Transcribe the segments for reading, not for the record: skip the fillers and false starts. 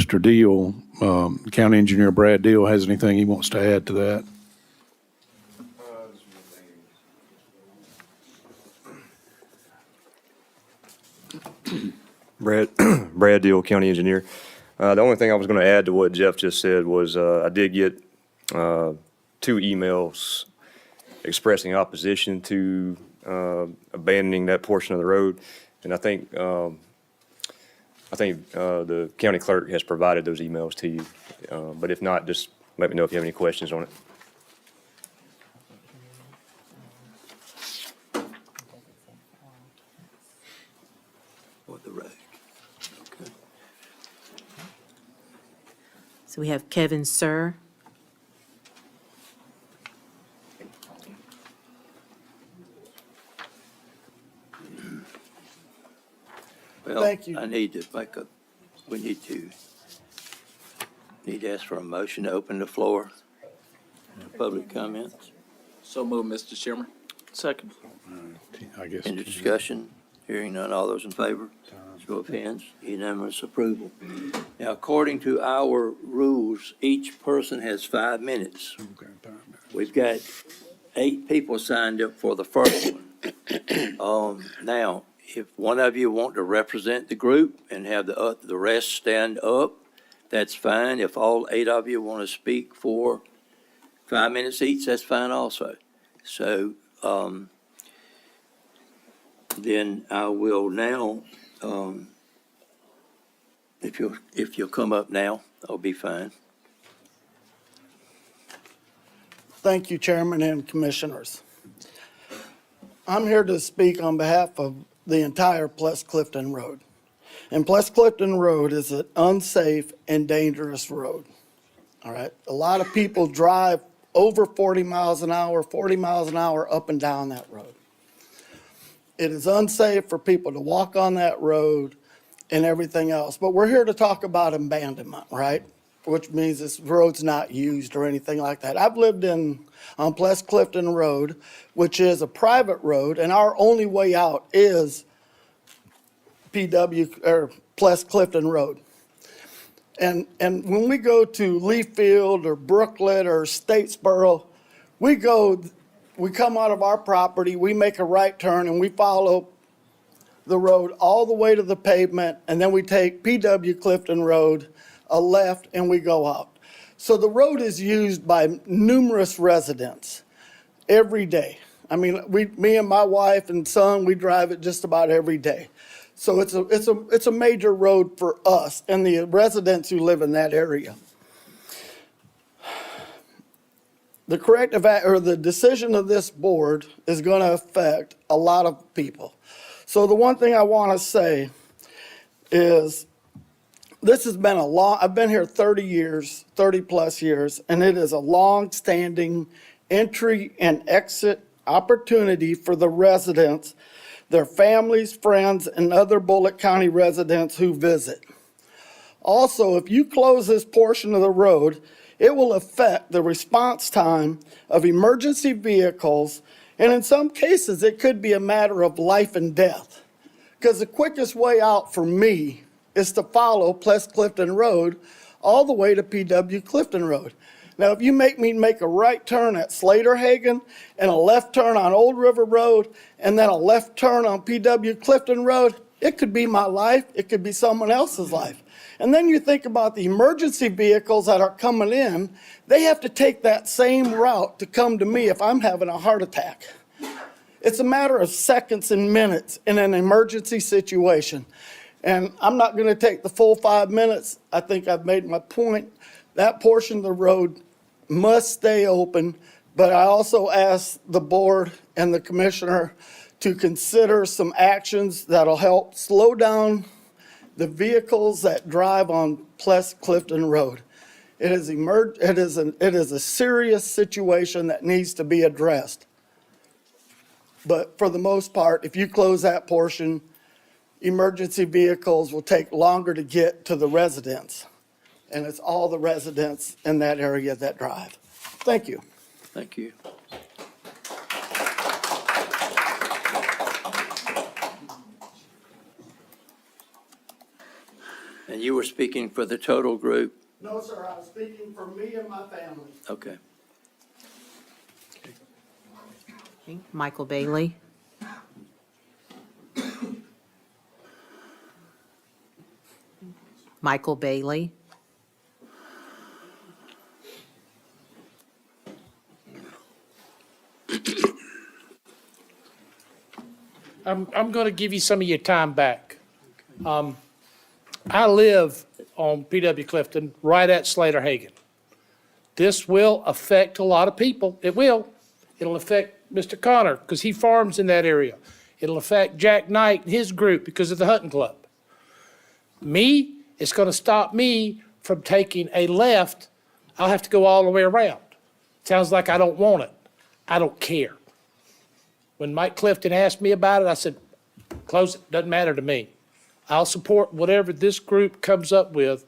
Mr. Deal, County Engineer Brad Deal, has anything he wants to add to that. Brad Deal, County Engineer. The only thing I was going to add to what Jeff just said was I did get 2 emails expressing opposition to abandoning that portion of the road, and I think the county clerk has provided those emails to you. But if not, just let me know if you have any questions on it. Or the reg. Okay. So we have Kevin Sir. Well, Thank you. I need to we need to ask for a motion to open the floor. Public comments. So moved, Mr. Chairman. Second. I guess. Any discussion? Hearing none, all those in favor? Show of hands, unanimous approval. Now, according to our rules, each person has 5 minutes. We've got 8 people signed up for the first one. Now, if one of you want to represent the group and have the rest stand up, that's fine. If all 8 of you want to speak for 5 minutes each, that's fine also. So, then I will now, if you'll come up now, I'll be fine. Thank you, Chairman and Commissioners. I'm here to speak on behalf of the entire Pless Clifton Road. And Pless Clifton Road is an unsafe and dangerous road. All right, a lot of people drive over 40 miles an hour up and down that road. It is unsafe for people to walk on that road and everything else. But we're here to talk about abandonment, right? Which means this road's not used or anything like that. I've lived on Pless Clifton Road, which is a private road, and our only way out is Pless Clifton Road. And when we go to Leafield or Brooklet or Statesboro, we come out of our property, we make a right turn, and we follow the road all the way to the pavement, and then we take PW Clifton Road, a left, and we go out. So the road is used by numerous residents every day. I mean, me and my wife and son, we drive it just about every day. So it's a major road for us and the residents who live in that area. The decision of this board is going to affect a lot of people. So the one thing I want to say is this has been I've been here 30 plus years, and it is a long-standing entry and exit opportunity for the residents, their families, friends, and other Bulloch County residents who visit. Also, if you close this portion of the road, it will affect the response time of emergency vehicles, and in some cases, it could be a matter of life and death. Because the quickest way out for me is to follow Pless Clifton Road all the way to PW Clifton Road. Now, if you make me make a right turn at Slaterhagen and a left turn on Old River Road and then a left turn on PW Clifton Road, it could be my life, it could be someone else's life. And then you think about the emergency vehicles that are coming in, they have to take that same route to come to me if I'm having a heart attack. It's a matter of seconds and minutes in an emergency situation. And I'm not going to take the full 5 minutes. I think I've made my point. That portion of the road must stay open, but I also ask the board and the commissioner to consider some actions that'll help slow down the vehicles that drive on Pless Clifton Road. It is a serious situation that needs to be addressed. But for the most part, if you close that portion, emergency vehicles will take longer to get to the residents. And it's all the residents in that area that drive. Thank you. Thank you. And you were speaking for the total group? No, sir, I was speaking for me and my family. Okay. Okay, Michael Bailey. Michael Bailey. I'm going to give you some of your time back. I live on PW Clifton, right at Slater Hagen. This will affect a lot of people. It will. It'll affect Mr. Connor because he farms in that area. It'll affect Jack Knight and his group because of the hunting club. Me, it's going to stop me from taking a left. I'll have to go all the way around. Sounds like I don't want it. I don't care. When Mike Clifton asked me about it, I said, close it, doesn't matter to me. I'll support whatever this group comes up with.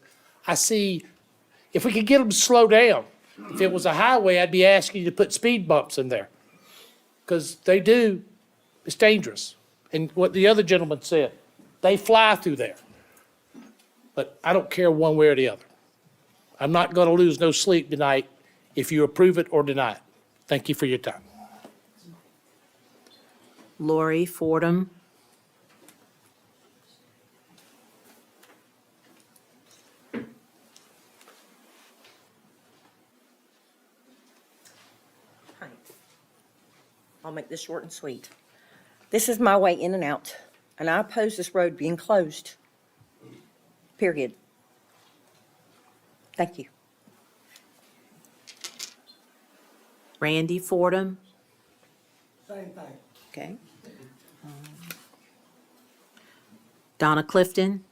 I see, if we could get them to slow down, if it was a highway, I'd be asking you to put speed bumps in there. Because they do, it's dangerous. And what the other gentleman said, they fly through there. But I don't care one way or the other. I'm not going to lose no sleep tonight if you approve it or deny it. Thank you for your time. Lori Fordham. Hi. I'll make this short and sweet. This is my way in and out, and I oppose this road being closed. Period. Thank you. Randy Fordham. Same thing. Okay. Donna Clifton.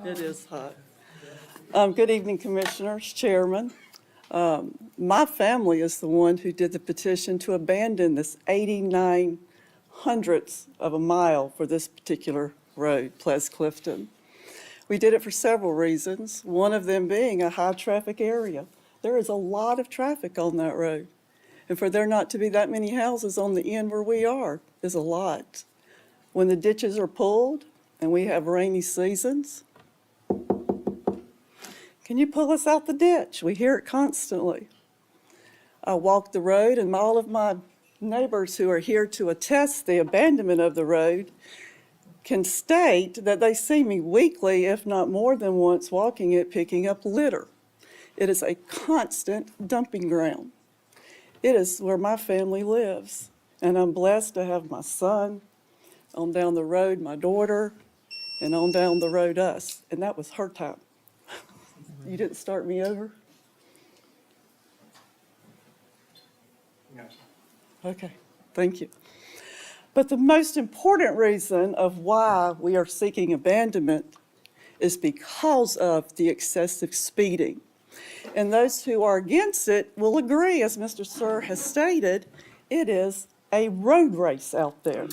It is hot. Good evening, Commissioners, Chairman. My family is the one who did the petition to abandon this 89 hundredths of a mile for this particular road, Ples Clifton. We did it for several reasons, one of them being a high-traffic area. There is a lot of traffic on that road. And for there not to be that many houses on the end where we are is a lot. When the ditches are pulled and we have rainy seasons, can you pull us out the ditch? We hear it constantly. I walk the road, and all of my neighbors who are here to attest the abandonment of the road can state that they see me weekly, if not more than once, walking it, picking up litter. It is a constant dumping ground. It is where my family lives, and I'm blessed to have my son on down the road, my daughter, and on down the road us, and that was her time. You didn't start me over? Okay, thank you. But the most important reason of why we are seeking abandonment is because of the excessive speeding. And those who are against it will agree, as Mr. Sir has stated, it is a road race out there.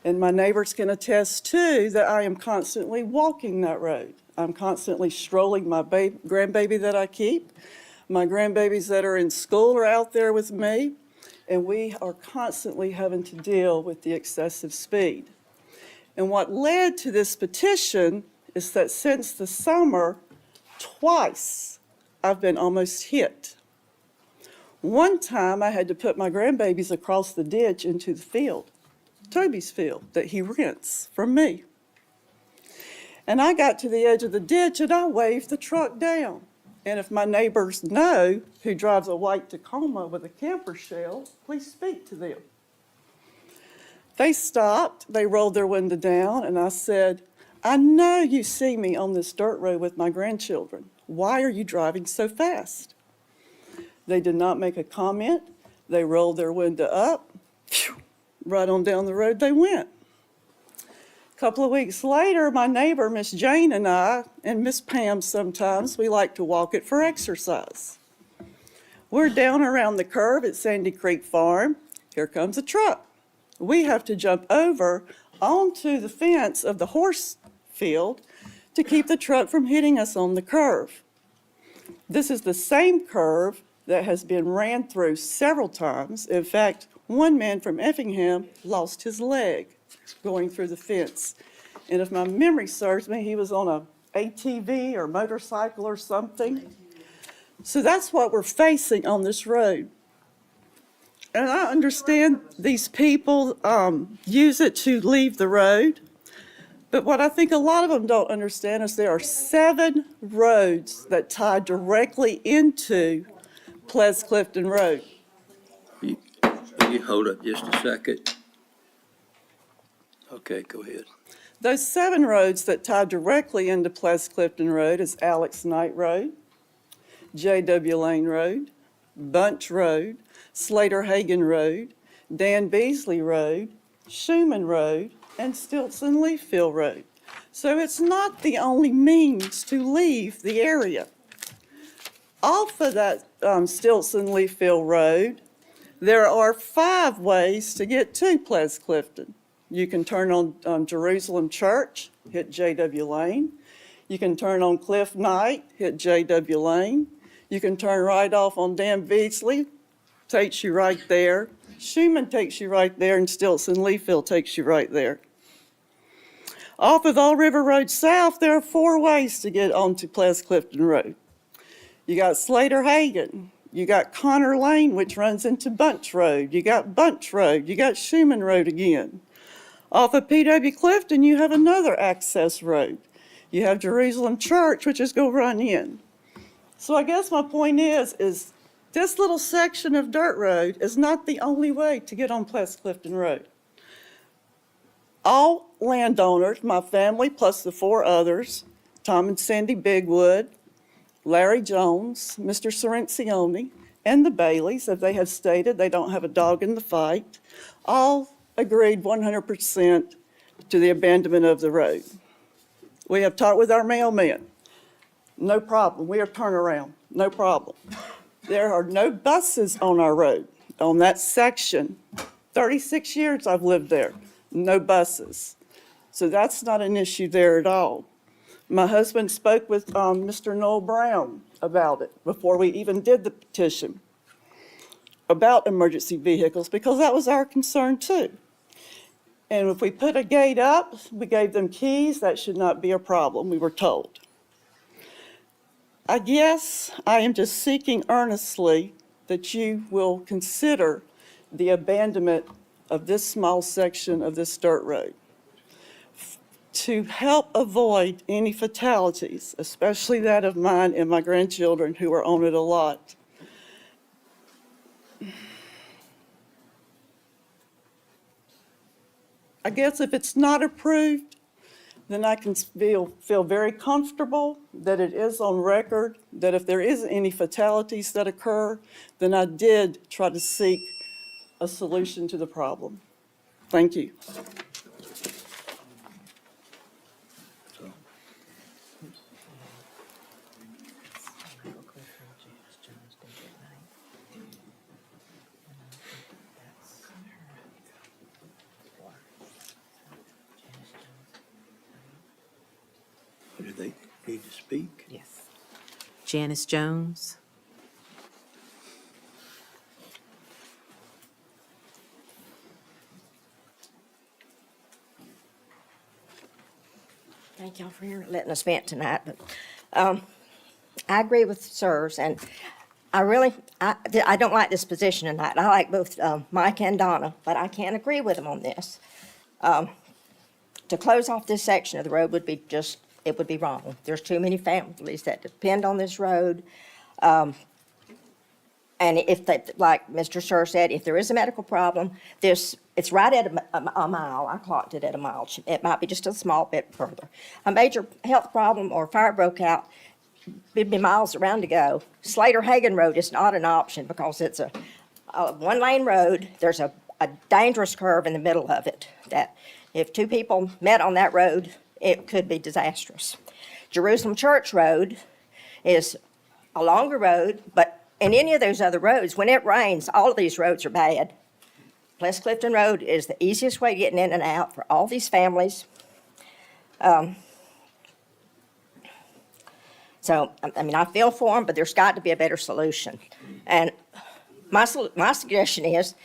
And my neighbors can attest too that I am constantly walking that road. I'm constantly strolling my grandbaby that I keep. My grandbabies that are in school are out there with me. And we are constantly having to deal with the excessive speed. And what led to this petition is that since the summer, twice I've been almost hit. One time I had to put my grandbabies across the ditch into the field, Toby's field, that he rents from me. And I got to the edge of the ditch and I waved the truck down. And if my neighbors know who drives a white Tacoma with a camper shell, please speak to them. They stopped, they rolled their window down, and I said, I know you see me on this dirt road with my grandchildren. Why are you driving so fast? They did not make a comment. They rolled their window up. Phew, right on down the road they went. A couple of weeks later, my neighbor, Miss Jane, and I, and Miss Pam sometimes, we like to walk it for exercise. We're down around the curve at Sandy Creek Farm. Here comes a truck. We have to jump over onto the fence of the horse field to keep the truck from hitting us on the curve. This is the same curve that has been ran through several times. In fact, one man from Effingham lost his leg going through the fence. And if my memory serves me, he was on a ATV or motorcycle or something. So that's what we're facing on this road. And I understand these people use it to leave the road. But what I think a lot of them don't understand is there are 7 roads that tie directly into Ples Clifton Road. Will you hold up just a second? Okay, go ahead. Those 7 roads that tie directly into Ples Clifton Road is Alex Knight Road, J.W. Lane Road, Bunch Road, Slater Hagan Road, Dan Beasley Road, Schuman Road, and Stilson Leafield Road. So it's not the only means to leave the area. Off of that Stilson Leafield Road, there are 5 ways to get to Ples Clifton. You can turn on Jerusalem Church, hit J.W. Lane. You can turn on Cliff Knight, hit J.W. Lane. You can turn right off on Dan Beasley, takes you right there. Schuman takes you right there, and Stilson Leafield takes you right there. Off of Old River Road South, there are 4 ways to get onto Ples Clifton Road. You got Slater Hagan, you got Connor Lane, which runs into Bunch Road, you got Bunch Road, you got Schuman Road again. Off of P.W. Clifton, you have another access road. You have Jerusalem Church, which is going to run in. So I guess my point is this little section of dirt road is not the only way to get on Ples Clifton Road. All landowners, my family plus the 4 others, Tom and Sandy Bigwood, Larry Jones, Mr. Sorrenzioni, and the Baileys, as they have stated, they don't have a dog in the fight, all agreed 100% to the abandonment of the road. We have talked with our mailman. No problem. We are turnaround. No problem. There are no buses on our road, on that section. 36 years I've lived there. No buses. So that's not an issue there at all. My husband spoke with Mr. Noel Brown about it before we even did the petition about emergency vehicles, because that was our concern too. And if we put a gate up, we gave them keys, that should not be a problem, we were told. I guess I am just seeking earnestly that you will consider the abandonment of this small section of this dirt road to help avoid any fatalities, especially that of mine and my grandchildren who are on it a lot. I guess if it's not approved, then I can feel very comfortable that it is on record, that if there isn't any fatalities that occur, then I did try to seek a solution to the problem. Thank you. Do they need to speak? Yes. Janice Jones. Thank y'all for letting us vent tonight, but I agree with sirs, and I don't like this position tonight. I like both Mike and Donna, but I can't agree with them on this. To close off this section of the road would be it would be wrong. There's too many families that depend on this road. And if they, like Mr. Sir said, if there is a medical problem, it's right at a mile. I clocked it at a mile. It might be just a small bit further. A major health problem or fire broke out, it'd be miles around to go. Slater Hagan Road is not an option because it's a one-lane road. There's a dangerous curve in the middle of it that if 2 people met on that road, it could be disastrous. Jerusalem Church Road is a longer road, but in any of those other roads, when it rains, all of these roads are bad. Ples Clifton Road is the easiest way getting in and out for all these families. So, I mean, I feel for them, but there's got to be a better solution. And my suggestion is,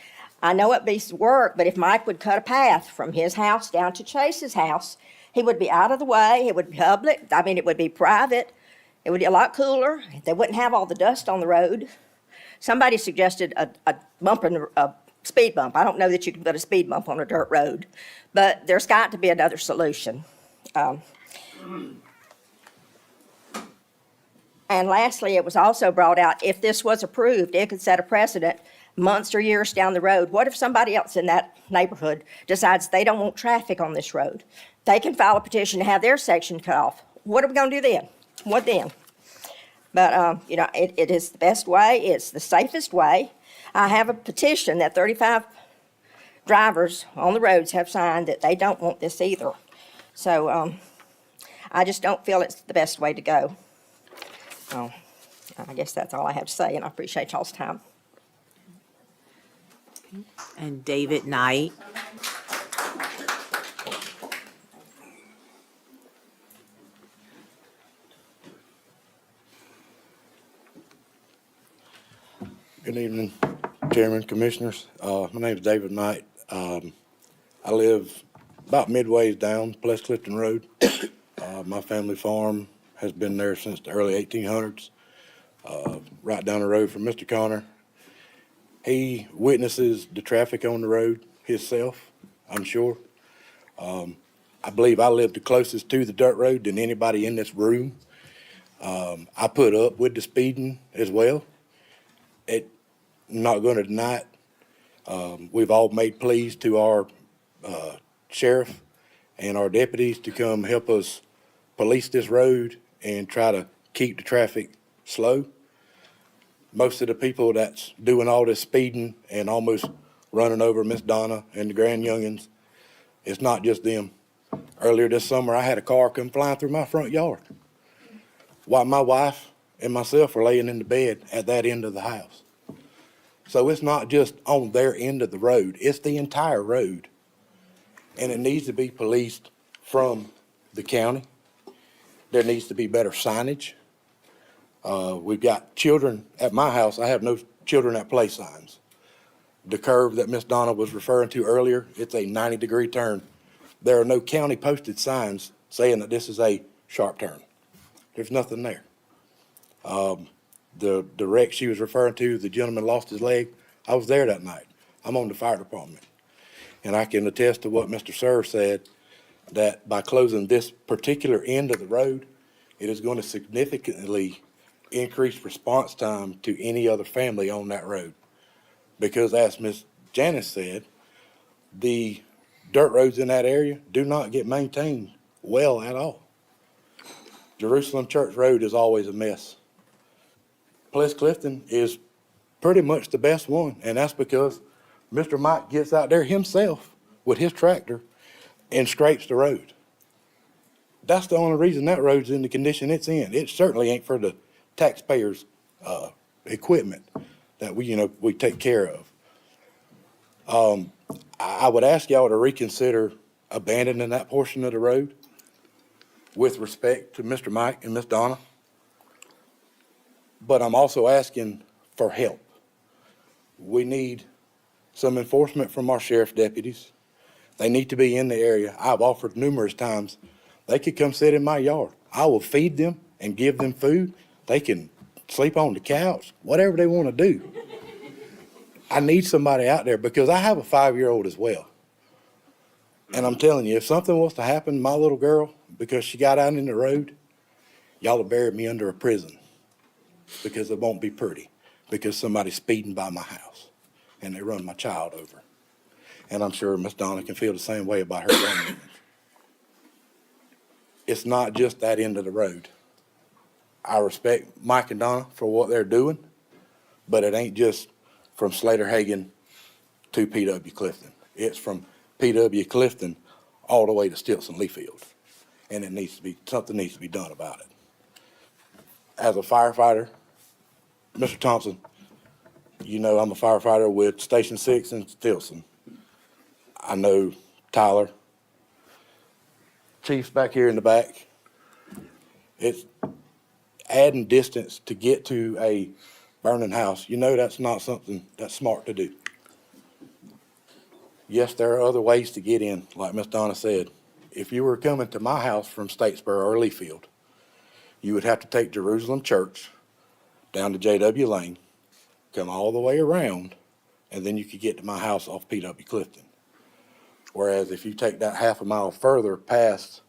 I know it beats work, but if Mike would cut a path from his house down to Chase's house, he would be out of the way, it would be public, I mean, it would be private, it would be a lot cooler, they wouldn't have all the dust on the road. Somebody suggested a bump in a speed bump. I don't know that you can put a speed bump on a dirt road, but there's got to be another solution. And lastly, it was also brought out, if this was approved, it could set a precedent months or years down the road. What if somebody else in that neighborhood decides they don't want traffic on this road? They can file a petition to have their section cut off. What are we gonna do then? What then? But, you know, it is the best way, it's the safest way. I have a petition that 35 drivers on the roads have signed that they don't want this either. So, I just don't feel it's the best way to go. Oh, I guess that's all I have to say, and I appreciate y'all's time. And David Knight. Good evening, Chairman, Commissioners. My name is David Knight. I live about midways down Pless Clifton Road. My family farm has been there since the early 1800s, right down the road from Mr. Connor. He witnesses the traffic on the road himself, I'm sure. I believe I live the closest to the dirt road than anybody in this room. I put up with the speeding as well. Not going to deny it. We've all made pleas to our sheriff and our deputies to come help us police this road and try to keep the traffic slow. Most of the people that's doing all this speeding and almost running over Miss Donna and the grand youngins, it's not just them. Earlier this summer, I had a car come flying through my front yard while my wife and myself were laying in the bed at that end of the house. So it's not just on their end of the road, it's the entire road. And it needs to be policed from the county. There needs to be better signage. We've got children at my house. I have no children at play signs. The curve that Miss Donna was referring to earlier, it's a 90-degree turn. There are no county posted signs saying that this is a sharp turn. There's nothing there. The wreck she was referring to, the gentleman lost his leg. I was there that night. I'm on the fire department. And I can attest to what Mr. Sir said, that by closing this particular end of the road, it is going to significantly increase response time to any other family on that road. Because as Ms. Janice said, the dirt roads in that area do not get maintained well at all. Jerusalem Church Road is always a mess. Pless Clifton is pretty much the best one, and that's because Mr. Mike gets out there himself with his tractor and scrapes the road. That's the only reason that road's in the condition it's in. It certainly ain't for the taxpayers' equipment that we take care of. I would ask y'all to reconsider abandoning that portion of the road with respect to Mr. Mike and Miss Donna. But I'm also asking for help. We need some enforcement from our sheriff's deputies. They need to be in the area. I've offered numerous times, they could come sit in my yard. I will feed them and give them food. They can sleep on the couch, whatever they want to do. I need somebody out there because I have a 5-year-old as well. And I'm telling you, if something was to happen to my little girl because she got out in the road, y'all will bury me under a prison because it won't be pretty because somebody's speeding by my house and they run my child over. And I'm sure Miss Donna can feel the same way about her grandmother. It's not just that end of the road. I respect Mike and Donna for what they're doing, but it ain't just from Slater-Hagen to P.W. Clifton. It's from P.W. Clifton all the way to Stilson-Leafield. And something needs to be done about it. As a firefighter, Mr. Thompson, you know I'm a firefighter with Station 6 in Stilson. I know Tyler, Chief's back here in the back. adding distance to get to a burning house, you know that's not something that's smart to do. Yes, there are other ways to get in, like Miss Donna said. If you were coming to my house from Statesboro or Leafield, you would have to take Jerusalem Church down to J.W. Lane, come all the way around, and then you could get to my house off P.W. Clifton. Whereas if you take that half a mile further past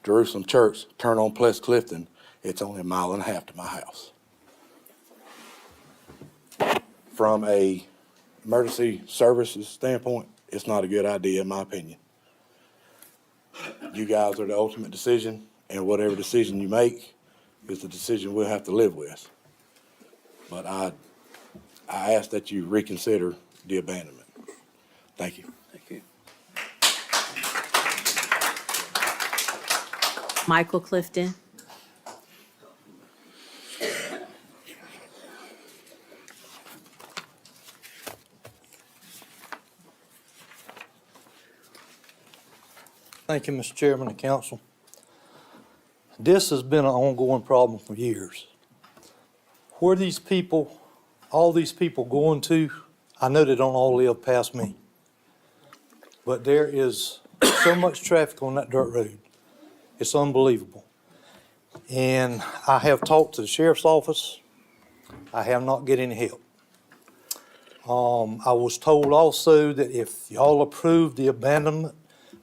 Jerusalem Church, turn on Pless Clifton, it's only a mile and a half to my house. From a emergency services standpoint, it's not a good idea, in my opinion. You guys are the ultimate decision, and whatever decision you make is the decision we'll have to live with. But I ask that you reconsider the abandonment. Thank you. Thank you. Michael Clifton. Thank you, Mr. Chairman and council. This has been an ongoing problem for years. Where these people, all these people going to, I know they don't all live past me. But there is so much traffic on that dirt road. It's unbelievable. And I have talked to the sheriff's office. I have not get any help. I was told also that if y'all approve the abandonment,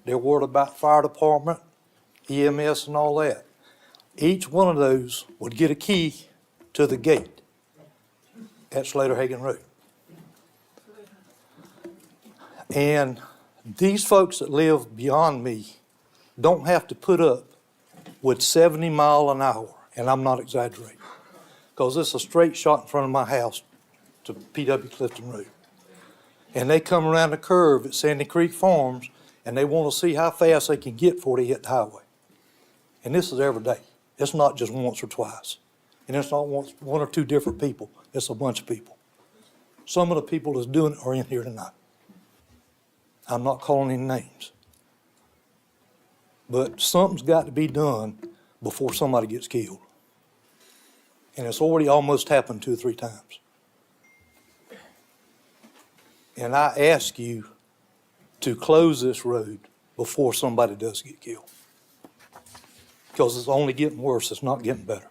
they're worried about fire department, EMS and all that. Each one of those would get a key to the gate at Slater-Hagen Road. And these folks that live beyond me don't have to put up with 70 mile an hour, and I'm not exaggerating, because it's a straight shot in front of my house to P.W. Clifton Road. And they come around the curve at Sandy Creek Farms, and they want to see how fast they can get before they hit the highway. And this is every day. It's not just once or twice. And it's not one or two different people. It's a bunch of people. Some of the people that's doing it are in here tonight. I'm not calling any names. But something's got to be done before somebody gets killed. And it's already almost happened 2 or 3 times. And I ask you to close this road before somebody does get killed. Because it's only getting worse, it's not getting better.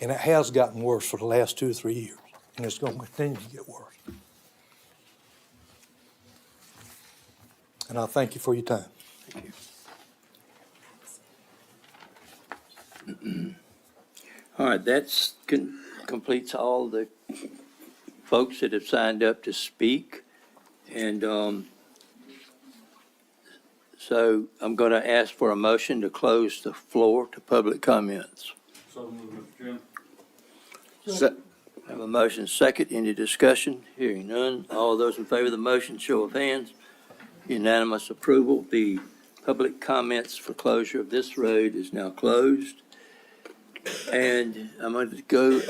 And it has gotten worse for the last 2 or 3 years, and it's going to continue to get worse. And I thank you for your time. Thank you. All right, that's completes all the folks that have signed up to speak. And so I'm going to ask for a motion to close the floor to public comments. So moved, Mr. Chairman. Have a motion second. Any discussion? Hearing none. All those in favor of the motion, show of hands. Unanimous approval. The public comments for closure of this road is now closed. And I'm going to go,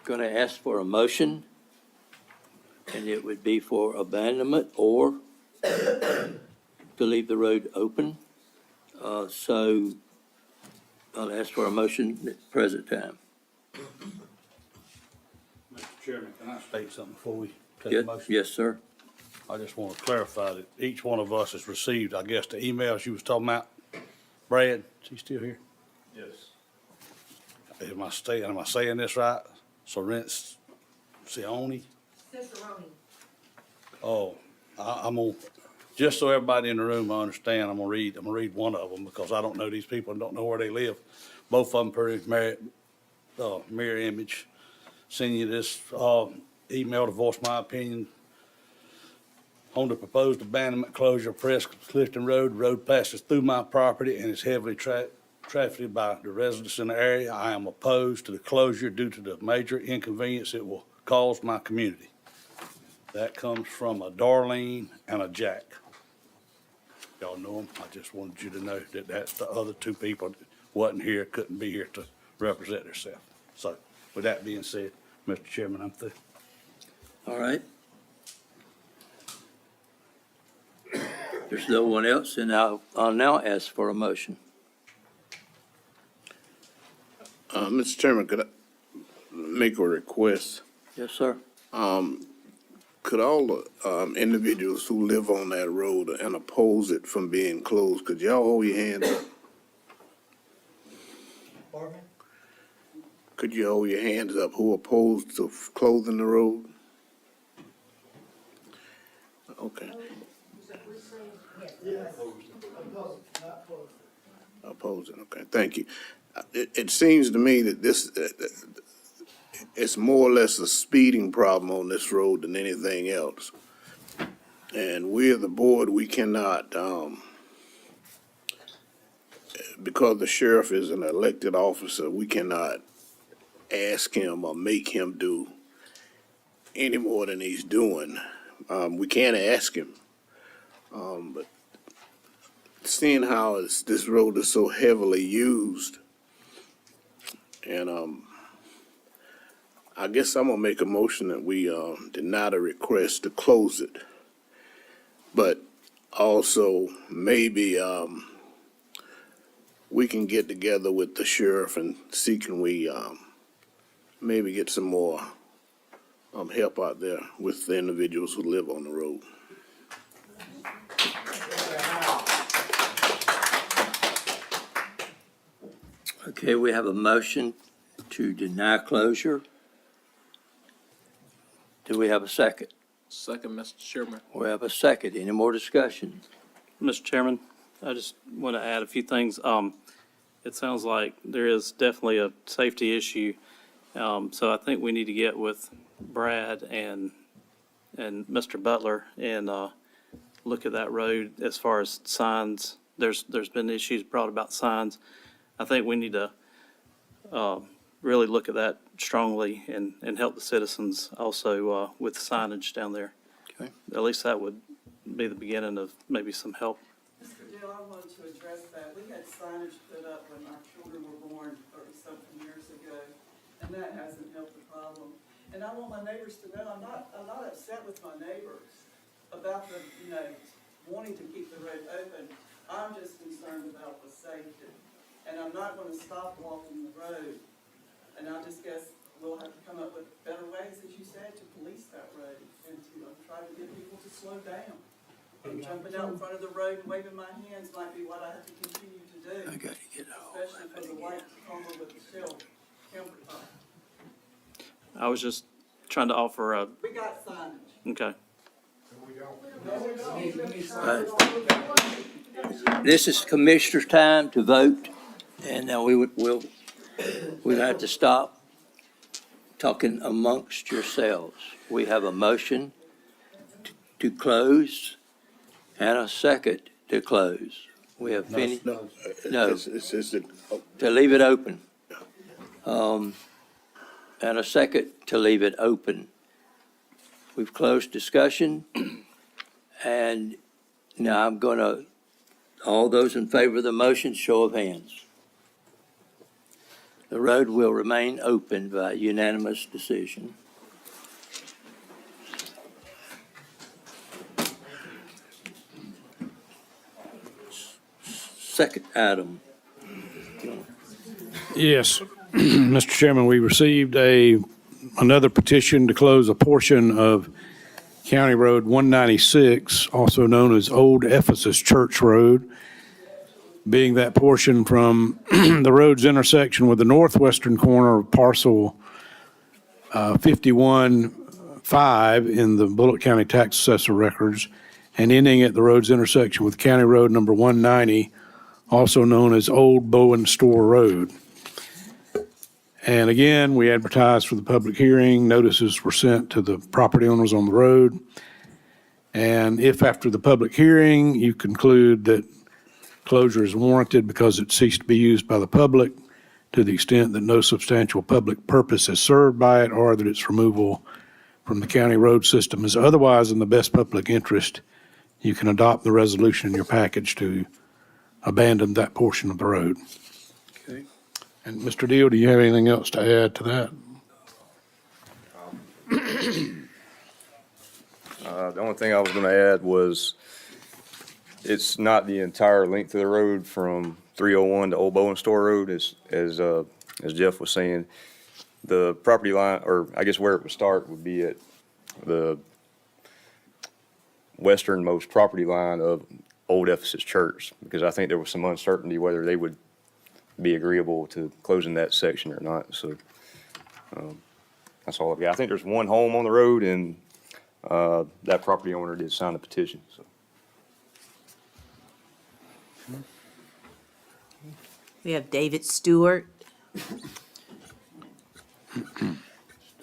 going to ask for a motion, and it would be for abandonment or to leave the road open. So I'll ask for a motion at the present time. Mr. Chairman, can I state something before we take Yes, a motion? yes, sir. I just want to clarify that each one of us has received, I guess, the emails you was talking about. Brad, is he still here? Yes. Am I saying this right? Sorrentz, Sione? Oh, I'm gonna, just so everybody in the room understand, I'm gonna read one of them because I don't know these people and don't know where they live. Both of them pretty mirror image. Send you this, email to voice my opinion on the proposed abandonment closure of Press Clifton Road. The road passes through my property and is heavily trafficked by the residents in the area. I am opposed to the closure due to the major inconvenience it will cause my community. That comes from a Darlene and a Jack. Y'all know them. I just wanted you to know that that's the other 2 people that wasn't here, couldn't be here to represent themselves. So with that being said, Mr. Chairman, I'm through. All right. There's no one else, and I'll now ask for a motion. Mr. Chairman, could I make a request? Yes, sir. Could all the individuals who live on that road and oppose it from being closed, could y'all hold your hands up? Could you hold your hands up who opposed to closing the road? Okay. Opposing, okay, thank you. It seems to me that this, it's more or less a speeding problem on this road than anything else. And we as the board, we cannot, because the sheriff is an elected officer, we cannot ask him or make him do any more than he's doing. We can't ask him. But seeing how this road is so heavily used, and I guess I'm gonna make a motion that we deny the request to close it. But also maybe we can get together with the sheriff and see can we maybe get some more help out there with the individuals who live on the road. Okay, we have a motion to deny closure. Do we have a second? Second, Mr. Chairman. We have a second. Any more discussion? Mr. Chairman, I just want to add a few things. It sounds like there is definitely a safety issue. So I think we need to get with Brad and Mr. Butler and look at that road as far as signs. There's been issues brought about signs. I think we need to really look at that strongly and help the citizens also with signage down there. Okay. At least that would be the beginning of maybe some help. Mr. Dill, I wanted to address that. We had signage put up when our children were born 30-something years ago, and that hasn't helped the problem. And I want my neighbors to know, I'm not upset with my neighbors about the, wanting to keep the road open. I'm just concerned about the safety. And I'm not gonna stop walking the road. And I just guess we'll have to come up with better ways, as you said, to police that road and to try to get people to slow down. And jumping out in front of the road and waving my hands might be what I have to continue to do. I gotta get home. Especially for the white Tacoma with the shell camper top. I was just trying to offer a, We got signage. okay. This is commissioner's time to vote, and now we'll have to stop talking amongst yourselves. We have a motion to close and a second to close. We have finished, No. It's to leave it open. And a second to leave it open. We've closed discussion, and now I'm gonna, all those in favor of the motion, show of hands. The road will remain open by unanimous decision. Second item. Yes, Mr. Chairman, we received another petition to close a portion of County Road 196, also known as Old Ephesus Church Road, being that portion from the road's intersection with the northwestern corner of parcel 51-5 in the Bulloch County Tax Assessor records, and ending at the road's intersection with County Road number 190, also known as Old Bowen Store Road. And again, we advertised for the public hearing. Notices were sent to the property owners on the road. And if after the public hearing, you conclude that closure is warranted because it ceased to be used by the public to the extent that no substantial public purpose is served by it, or that its removal from the county road system is otherwise in the best public interest, you can adopt the resolution in your package to abandon that portion of the road. Okay. And Mr. Deal, do you have anything else to add to that? The only thing I was gonna add was, it's not the entire length of the road from 301 to Old Bowen Store Road, as as Jeff was saying, the property line, or I guess where it would start would be at the westernmost property line of Old Ephesus Church, because I think there was some uncertainty whether they would be agreeable to closing that section or not. So that's all I've got. I think there's one home on the road, and that property owner did sign the petition. So We have David Stewart.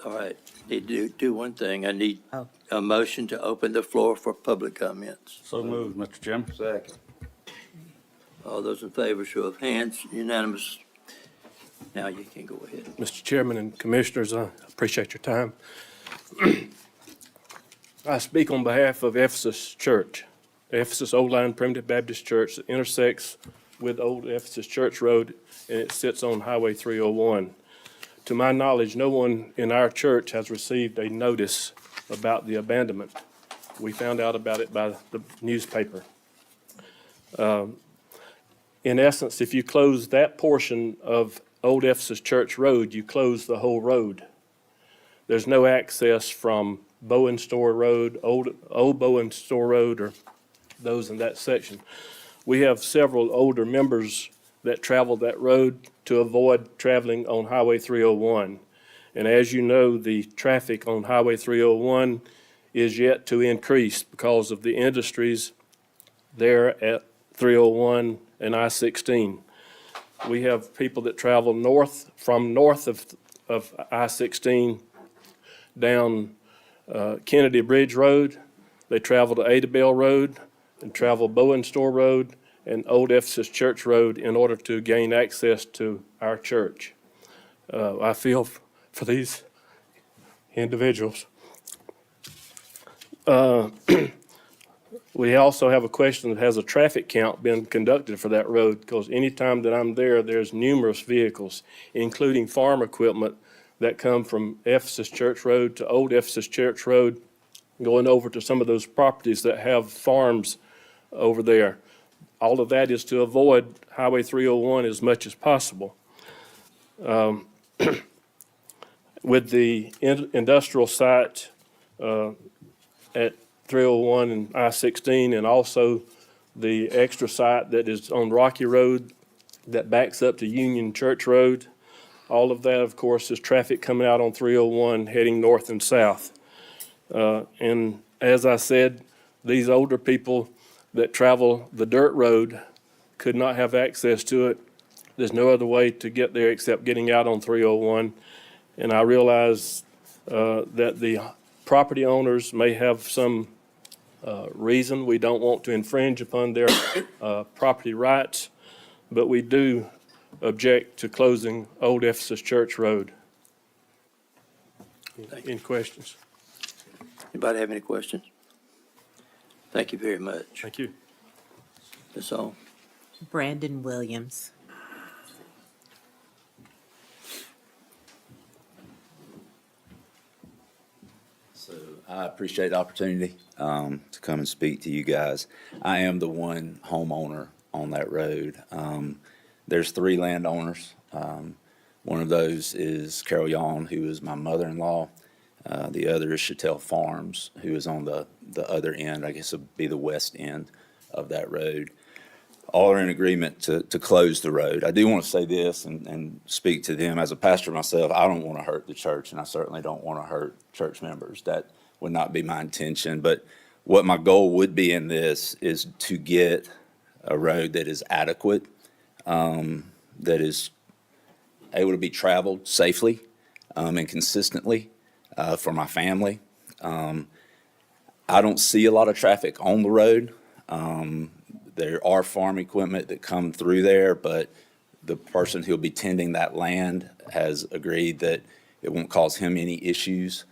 All right, need to do one thing. I need Oh. a motion to open the floor for public comments. So moved, Mr. Chairman. second. All those in favor, show of hands, unanimous. Now you can go ahead. Mr. Chairman and Commissioners, I appreciate your time. I speak on behalf of Ephesus Church, Ephesus Old Line Primitive Baptist Church that intersects with Old Ephesus Church Road, and it sits on Highway 301. To my knowledge, no one in our church has received a notice about the abandonment. We found out about it by the newspaper. In essence, if you close that portion of Old Ephesus Church Road, you close the whole road. There's no access from Bowen Store Road, Old Bowen Store Road, or those in that section. We have several older members that travel that road to avoid traveling on Highway 301. And as you know, the traffic on Highway 301 is yet to increase because of the industries there at 301 and I-16. We have people that travel north of I-16 down Kennedy Bridge Road. They travel to Adabelle Road and travel Bowen Store Road and Old Ephesus Church Road in order to gain access to our church. I feel for these individuals. We also have a question that has a traffic count been conducted for that road? Because anytime that I'm there, there's numerous vehicles, including farm equipment, that come from Ephesus Church Road to Old Ephesus Church Road, going over to some of those properties that have farms over there. All of that is to avoid Highway 301 as much as possible. With the industrial site at 301 and I-16, and also the extra site that is on Rocky Road that backs up to Union Church Road. All of that, of course, is traffic coming out on 301 heading north and south. And as I said, these older people that travel the dirt road could not have access to it. There's no other way to get there except getting out on 301. And I realize that the property owners may have some reason we don't want to infringe upon their property rights, but we do object to closing Old Ephesus Church Road. Any questions? Anybody have any questions? Thank you very much. Thank you. That's all. Brandon Williams. So I appreciate the opportunity to come and speak to you guys. I am the one homeowner on that road. There's 3 landowners. One of those is Carol Yawn, who is my mother-in-law. The other is Chattel Farms, who is on the other end, I guess it would be the west end of that road. All are in agreement to close the road. I do want to say this and speak to them. As a pastor myself, I don't want to hurt the church, and I certainly don't want to hurt church members. That would not be my intention. But what my goal would be in this is to get a road that is adequate, that is able to be traveled safely and consistently for my family. I don't see a lot of traffic on the road. There are farm equipment that come through there, but the person who'll be tending that land has agreed that it won't cause him any issues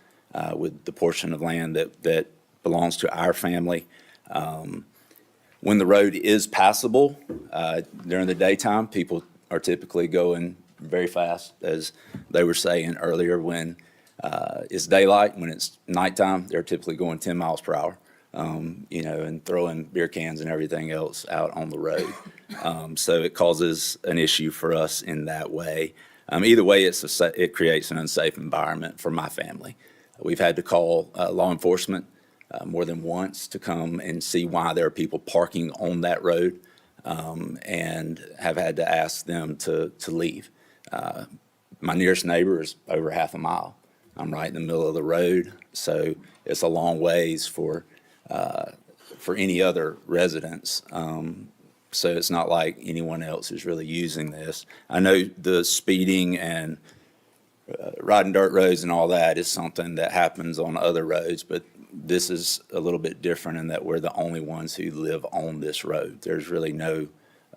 with the portion of land that belongs to our family. When the road is passable during the daytime, people are typically going very fast, as they were saying earlier. When it's daylight, when it's nighttime, they're typically going 10 miles per hour. And throwing beer cans and everything else out on the road. So it causes an issue for us in that way. Either way, it creates an unsafe environment for my family. We've had to call law enforcement more than once to come and see why there are people parking on that road, and have had to ask them to leave. My nearest neighbor is over half a mile. I'm right in the middle of the road, so it's a long ways for any other residents. So it's not like anyone else is really using this. I know the speeding and riding dirt roads and all that is something that happens on other roads, but this is a little bit different in that we're the only ones who live on this road. There's really no,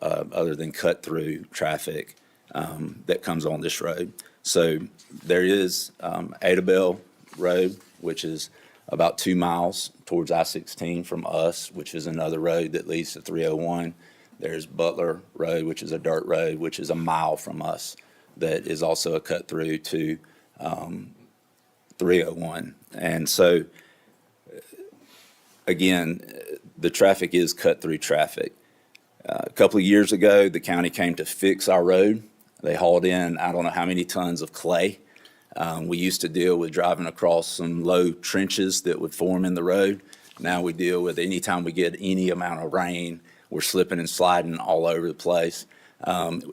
other than cut-through traffic that comes on this road. So there is Adabel Road, which is about 2 miles towards I-16 from us, which is another road that leads to 301. There's Butler Road, which is a dirt road, which is a mile from us, that is also a cut-through to 301. And so, again, the traffic is cut-through traffic. A couple of years ago, the county came to fix our road. They hauled in, I don't know how many tons of clay. We used to deal with driving across some low trenches that would form in the road. Now we deal with anytime we get any amount of rain, we're slipping and sliding all over the place.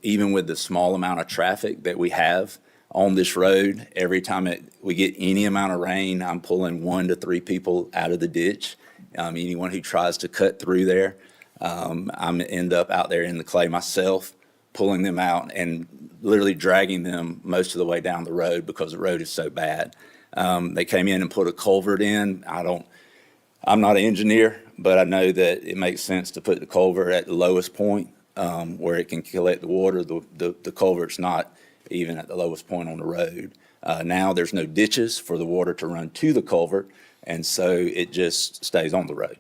Even with the small amount of traffic that we have on this road, every time we get any amount of rain, I'm pulling 1 to 3 people out of the ditch. Anyone who tries to cut through there, I'm end up out there in the clay myself, pulling them out and literally dragging them most of the way down the road because the road is so bad. They came in and put a culvert in. I'm not an engineer, but I know that it makes sense to put the culvert at the lowest point where it can collect the water. The culvert's not even at the lowest point on the road. Now there's no ditches for the water to run to the culvert, and so it just stays on the road.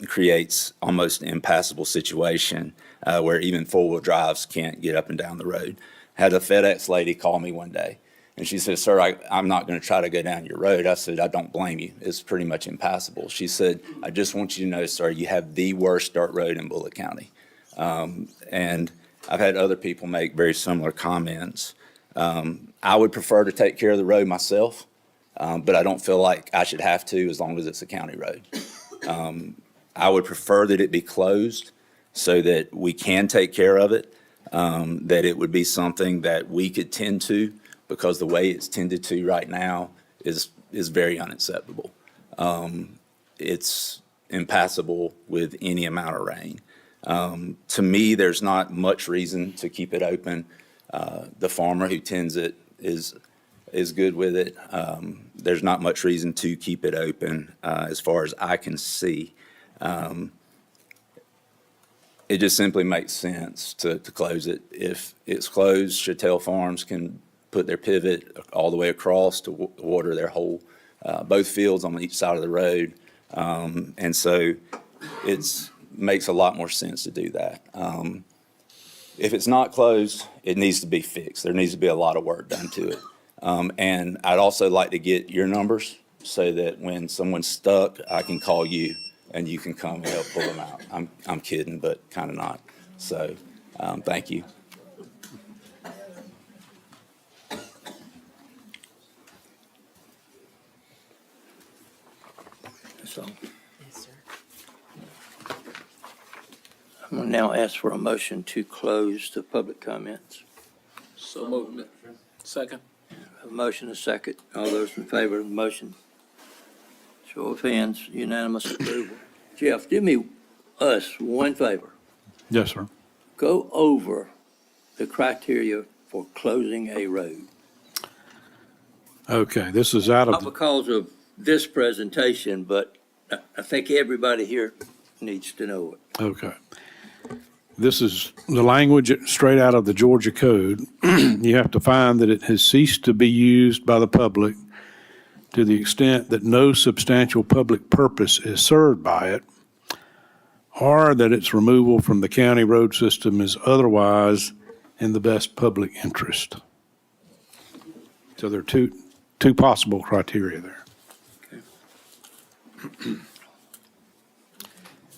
Creates almost an impassable situation where even four-wheel drives can't get up and down the road. Had a FedEx lady call me one day, and she said, "Sir, I'm not going to try to go down your road." I said, "I don't blame you. It's pretty much impassable." She said, "I just want you to know, sir, you have the worst dirt road in Bulloch County." And I've had other people make very similar comments. I would prefer to take care of the road myself, but I don't feel like I should have to as long as it's a county road. I would prefer that it be closed so that we can take care of it, that it would be something that we could tend to, because the way it's tended to right now is very unacceptable. It's impassable with any amount of rain. To me, there's not much reason to keep it open. The farmer who tends it is good with it. There's not much reason to keep it open as far as I can see. It just simply makes sense to close it. If it's closed, Chattel Farms can put their pivot all the way across to water their whole, both fields on each side of the road. And so it makes a lot more sense to do that. If it's not closed, it needs to be fixed. There needs to be a lot of work done to it. And I'd also like to get your numbers so that when someone's stuck, I can call you and you can come and help pull them out. I'm kidding, but kind of not. So, thank you. So Yes, sir. I'm going to now ask for a motion to close the public comments. So moved. Second. A motion, a second. All those in favor of the motion? Show of hands, unanimous approval. Jeff, do me us one favor. Yes, sir. Go over the criteria for closing a road. Okay, this is out Not of, because of this presentation, but I think everybody here needs to know it. okay. This is the language straight out of the Georgia Code. You have to find that it has ceased to be used by the public to the extent that no substantial public purpose is served by it, or that its removal from the county road system is otherwise in the best public interest. So there are two possible criteria there.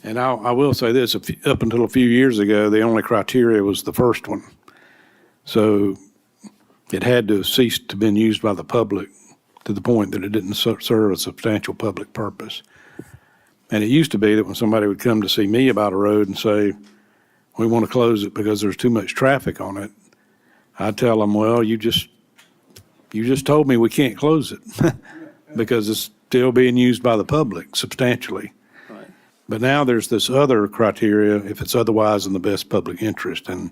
And I will say this, up until a few years ago, the only criteria was the first one. So it had to have ceased to been used by the public to the point that it didn't serve a substantial public purpose. And it used to be that when somebody would come to see me about a road and say, we want to close it because there's too much traffic on it, I'd tell them, well, you just told me we can't close it because it's still being used by the public substantially. Right. But now there's this other criteria, if it's otherwise in the best public interest, and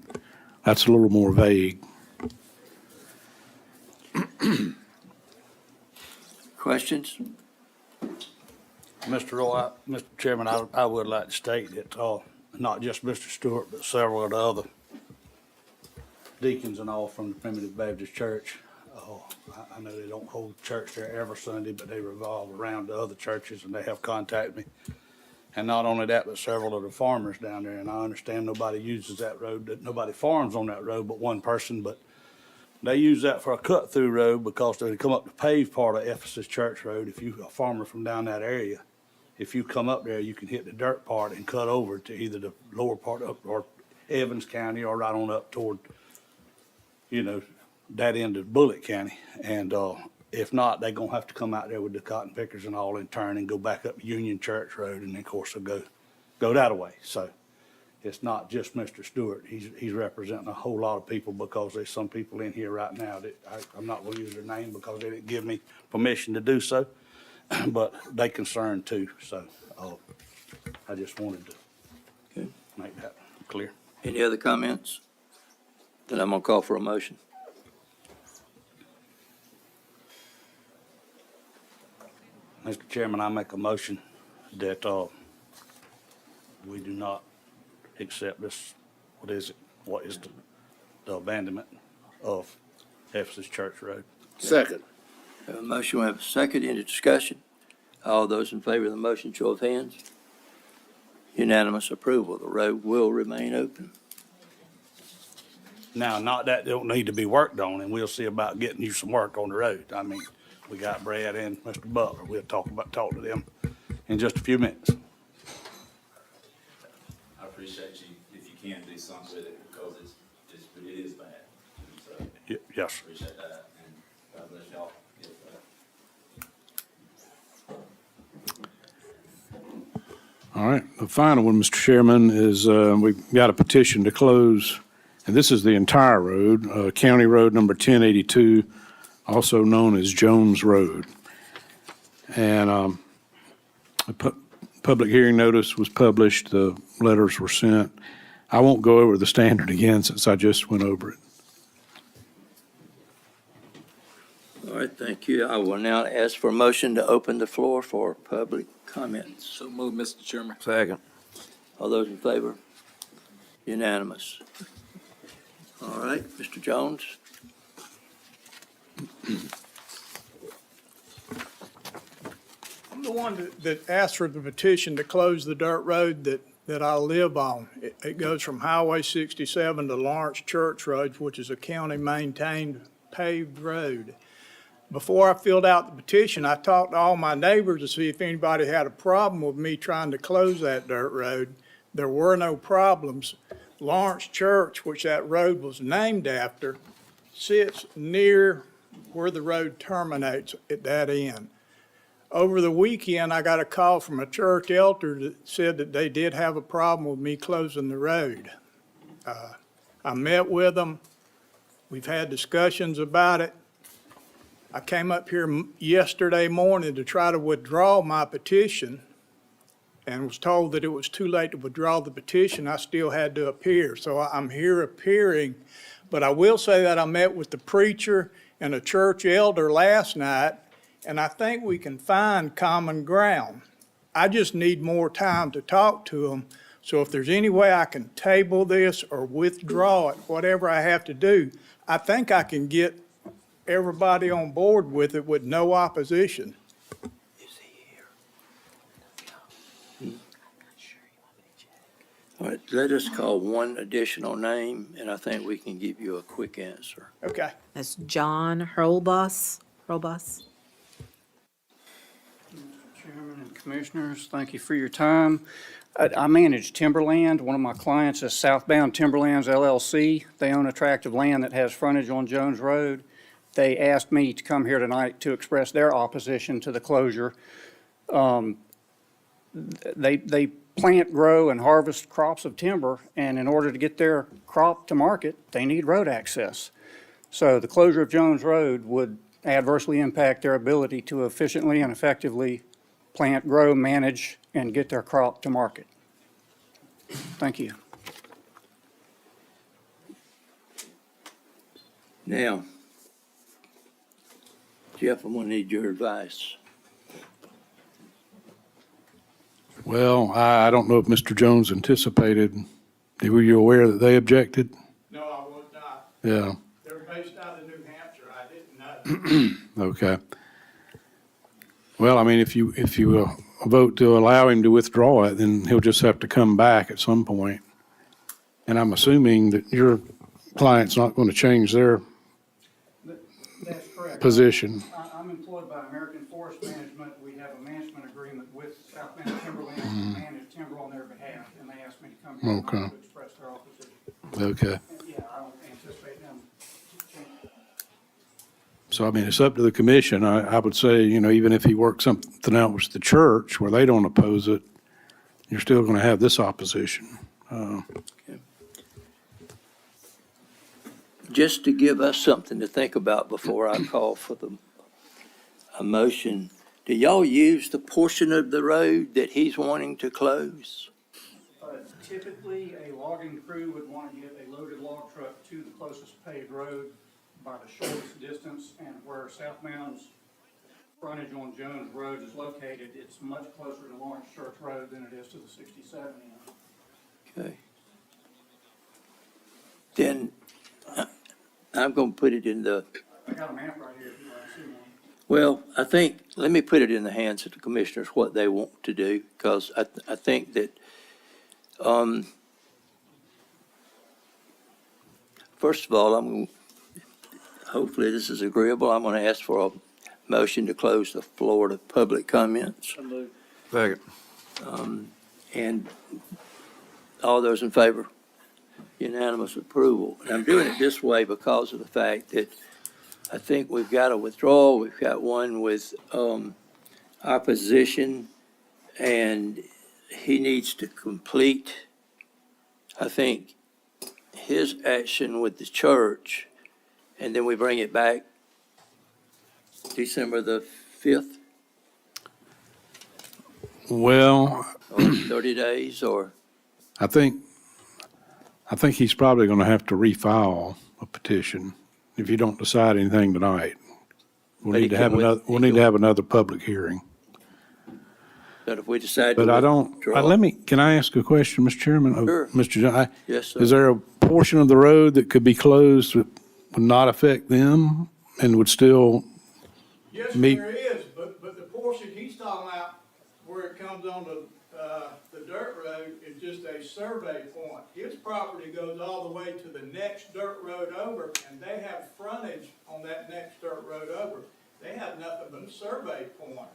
that's a little more vague. Questions? Mr. Chairman, I would like to state that, not just Mr. Stewart, but several of the other deacons and all from the Primitive Baptist Church, I know they don't hold church there every Sunday, but they revolve around the other churches and they have contacted me. And not only that, but several of the farmers down there, and I understand nobody uses that road, that nobody farms on that road but one person, but they use that for a cut-through road because they come up the paved part of Ephesus Church Road. If you're a farmer from down that area, if you come up there, you can hit the dirt part and cut over to either the lower part of, or Evans County, or right on up toward, that end of Bulloch County. And if not, they're gonna have to come out there with the cotton pickers and all in turn and go back up Union Church Road, and then, of course, they'll go that way. So it's not just Mr. Stewart. He's representing a whole lot of people, because there's some people in here right now that I'm not gonna use their name because they didn't give me permission to do so, but they concerned too. So I just wanted to make that clear. Any other comments? Then I'm gonna call for a motion. Mr. Chairman, I make a motion that we do not accept this, what is the abandonment of Ephesus Church Road. Second. We have a motion, we have a second, any discussion? All those in favor of the motion, show of hands. Unanimous approval, the road will remain open. Now, not that they don't need to be worked on, and we'll see about getting you some work on the road. I mean, we got Brad and Mr. Butler. We'll talk to them in just a few minutes. I appreciate you, if you can do something with it, because it is bad. So, Yes, sir. appreciate that, and God bless y'all. All right, the final one, Mr. Chairman, is we've got a petition to close, and this is the entire road, County Road number 1082, also known as Jones Road. And a public hearing notice was published, the letters were sent. I won't go over the standard again since I just went over it. All right, thank you. I will now ask for a motion to open the floor for public comments. So move, Mr. Chairman. Second. All those in favor? Unanimous. All right, Mr. Jones? I'm the one that asked for the petition to close the dirt road that I live on. It goes from Highway 67 to Lawrence Church Road, which is a county-maintained paved road. Before I filled out the petition, I talked to all my neighbors to see if anybody had a problem with me trying to close that dirt road. There were no problems. Lawrence Church, which that road was named after, sits near where the road terminates at that end. Over the weekend, I got a call from a church elder that said that they did have a problem with me closing the road. I met with them. We've had discussions about it. I came up here yesterday morning to try to withdraw my petition and was told that it was too late to withdraw the petition. I still had to appear, so I'm here appearing. But I will say that I met with the preacher and a church elder last night, and I think we can find common ground. I just need more time to talk to them. So if there's any way I can table this or withdraw it, whatever I have to do, I think I can get everybody on board with it with no opposition. All right, let us call one additional name, and I think we can give you a quick answer. Okay. That's John Hurlbus. Chairman and Commissioners, thank you for your time. I manage Timberland. One of my clients is Southbound Timberlands LLC. They own a tract of land that has frontage on Jones Road. They asked me to come here tonight to express their opposition to the closure. They plant, grow, and harvest crops of timber, and in order to get their crop to market, they need road access. So the closure of Jones Road would adversely impact their ability to efficiently and effectively plant, grow, manage, and get their crop to market. Thank you. Now, Jeff, I'm gonna need your advice. Well, I don't know if Mr. Jones anticipated, were you aware that they objected? No, I was not. Yeah, They're based out of New Hampshire. I didn't know. okay. Well, I mean, if you vote to allow him to withdraw it, then he'll just have to come back at some point. And I'm assuming that your client's not going to change their That's correct. position. I'm employed by American Forest Management. We have a management agreement with Southbound Timberland to manage timber on their behalf, and they asked me to come here tonight to express their opposition. Okay. And yeah, I don't anticipate them changing. So, I mean, it's up to the commission. I would say, even if he works something out with the church where they don't oppose it, you're still going to have this opposition. Just to give us something to think about before I call for a motion, do y'all use the portion of the road that he's wanting to close? Typically, a logging crew would want to get a loaded log truck to the closest paved road by the shortest distance, and where Southbound's frontage on Jones Road is located, it's much closer to Lawrence Church Road than it is to the 67 end. Okay. Then I'm going to put it in the, I got a map right here if you'd like to see one. well, I think, let me put it in the hands of the commissioners what they want to do, because I think that, first of all, hopefully this is agreeable. I'm going to ask for a motion to close the floor to public comments. Second. And all those in favor? Unanimous approval. And I'm doing it this way because of the fact that I think we've got a withdrawal. We've got one with opposition, and he needs to complete, I think, his action with the church, and then we bring it back December the 5th, Well, or 30 days, or, I think he's probably going to have to refile a petition if you don't decide anything tonight. We'll But he need to can have with- another, he we'll need can- to have another public hearing. but if we decide to But I don't, withdraw. can I ask a question, Mr. Chairman? Sure. Mr. John, Yes, sir. is there a portion of the road that could be closed that would not affect them and would still Yes, meet? there is, but the portion he's talking about where it comes on the dirt road is just a survey point. His property goes all the way to the next dirt road over, and they have frontage on that next dirt road over. They have nothing but a survey point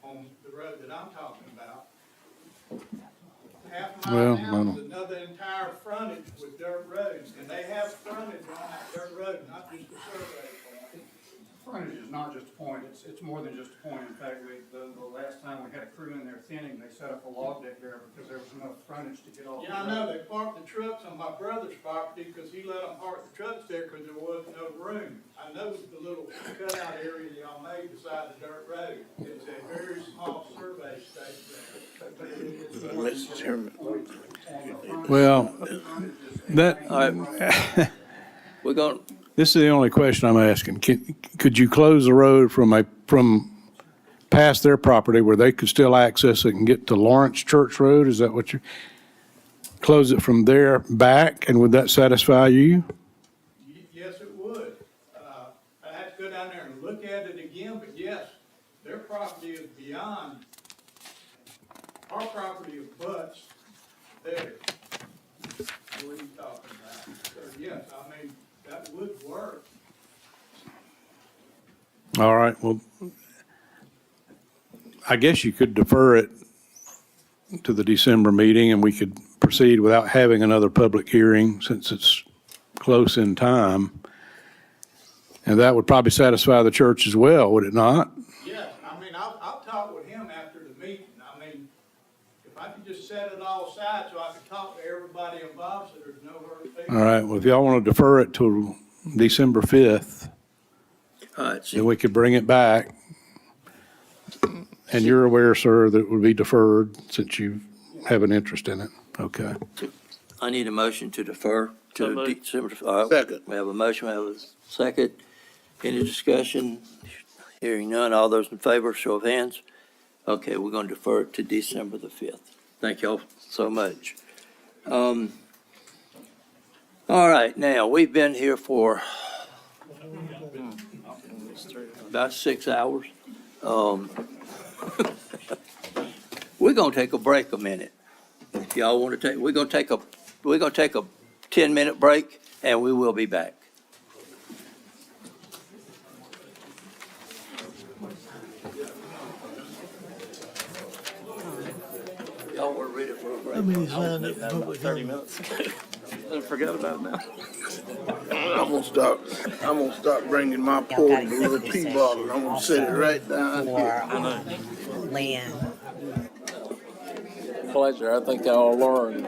on the road that I'm talking about. Half Well, mile I down don't- is another entire frontage with dirt roads, and they have frontage on that dirt road, not just a survey point. Frontage is not just a point, it's more than just a point. In fact, the last time we had a crew in there thinning, they set up a log deck there because there was enough frontage to get off. Yeah, I know, they parked the trucks on my brother's property, because he let them park the trucks there, because there was no room. I know the little cutout area y'all made beside the dirt road, it's a very small survey state there. But it's more than Mr. just a Chairman. point on the front. Well, that, All right. We're going, this is the only question I'm asking. Could you close the road from past their property where they could still access it and get to Lawrence Church Road? Is that what you're, close it from there back, and would that satisfy you? Yes, it would. I'd have to go down there and look at it again, but yes, their property is beyond, our property abuts there. What are you talking about? So yes, I mean, that would work. All right, well, I guess you could defer it to the December meeting and we could proceed without having another public hearing since it's close in time. And that would probably satisfy the church as well, would it not? Yes, I mean, I'll talk with him after the meeting. I mean, if I could just set it all aside so I could talk to everybody involved, so there's no hurt feelings. All right, well, if y'all want to defer it till December 5th, All right, then we could bring it back. And you're aware, sir, that it would be deferred since you have an interest in it. Okay. I need a motion to defer So to moved. December. Second. We have a motion, we have a second. Any discussion? Hearing none, all those in favor, show of hands. Okay, we're going to defer it to December the 5th. Thank y'all so much. All right, now, we've been here for about 6 hours. We're going to take a break a minute. If y'all want to take, we're going to take a 10-minute break, and we will be back. Y'all were ready for a break. I about 30 minutes. I forgot about it now. I'm gonna start bringing my portable little tea bottle. I'm gonna set it right down here. Land. Pleasure. I think I'll learn.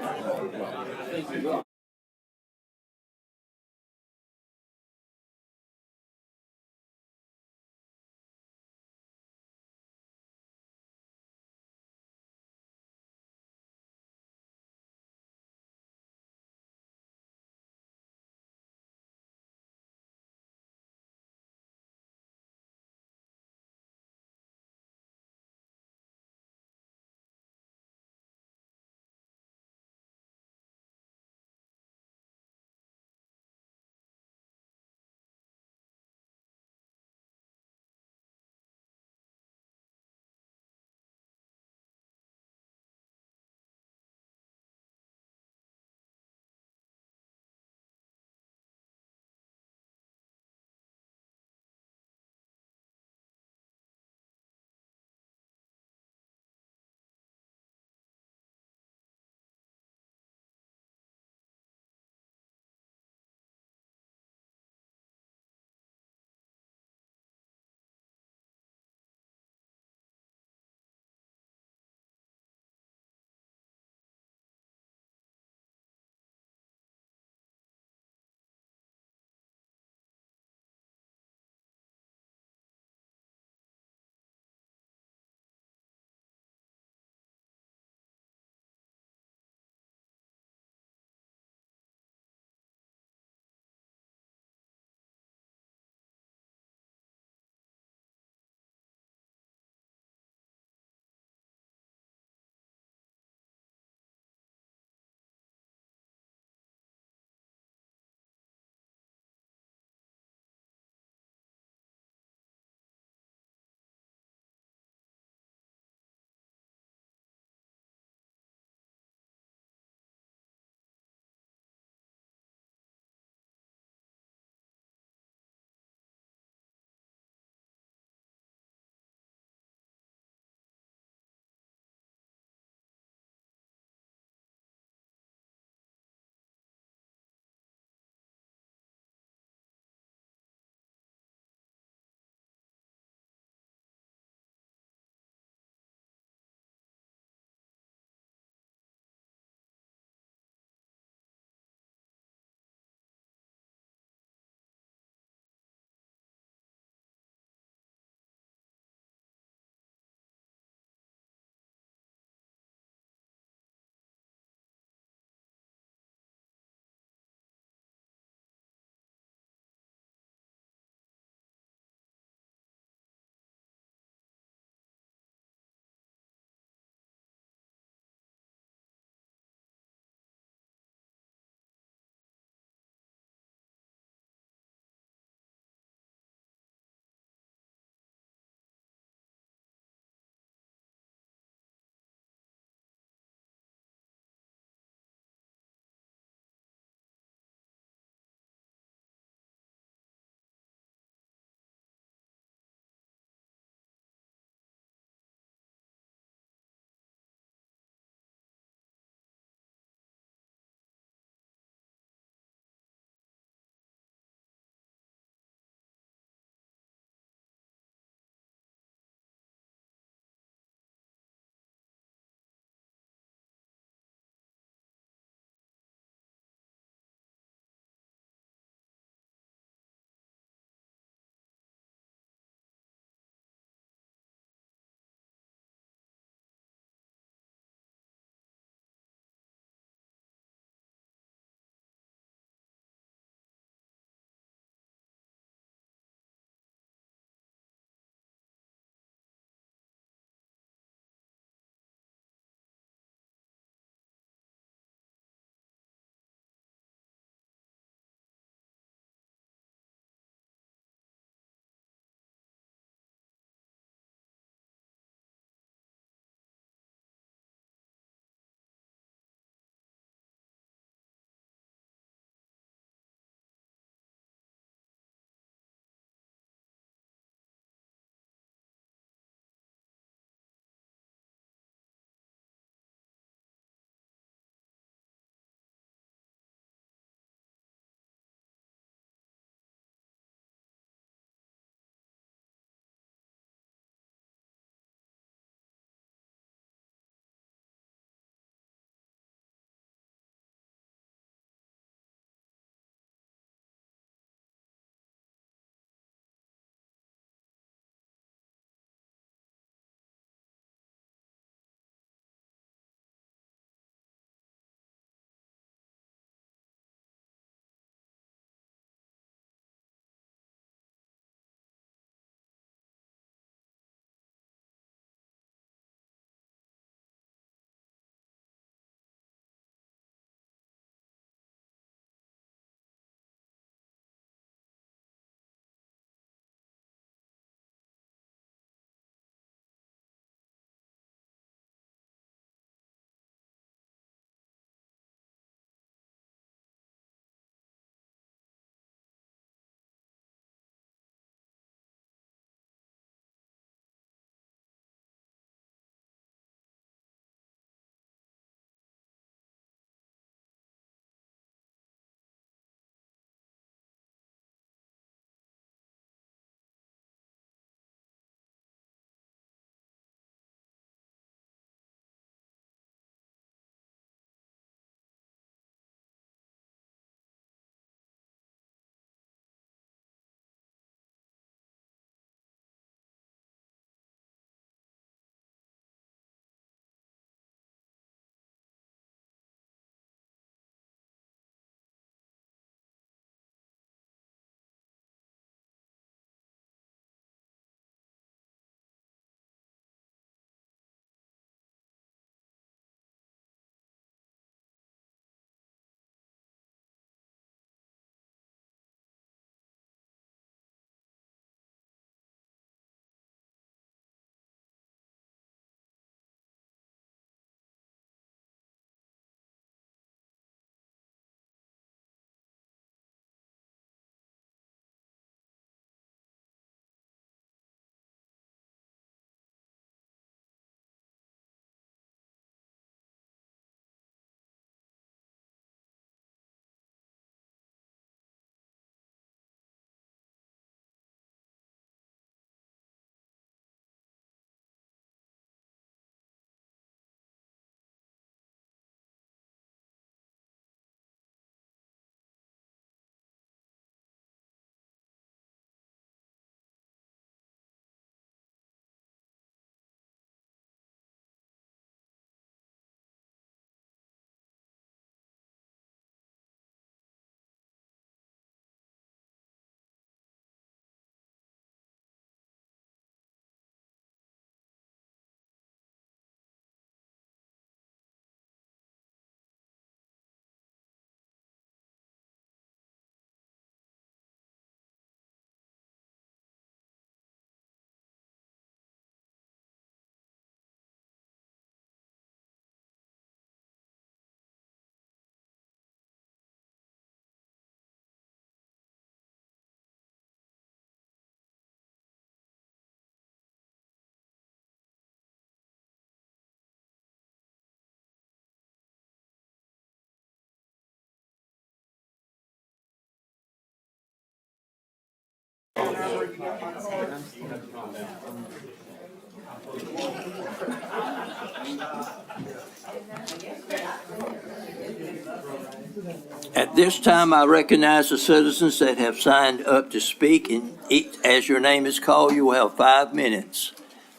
At this time, I recognize the citizens that have signed up to speak, and as your name is called, you will have 5 minutes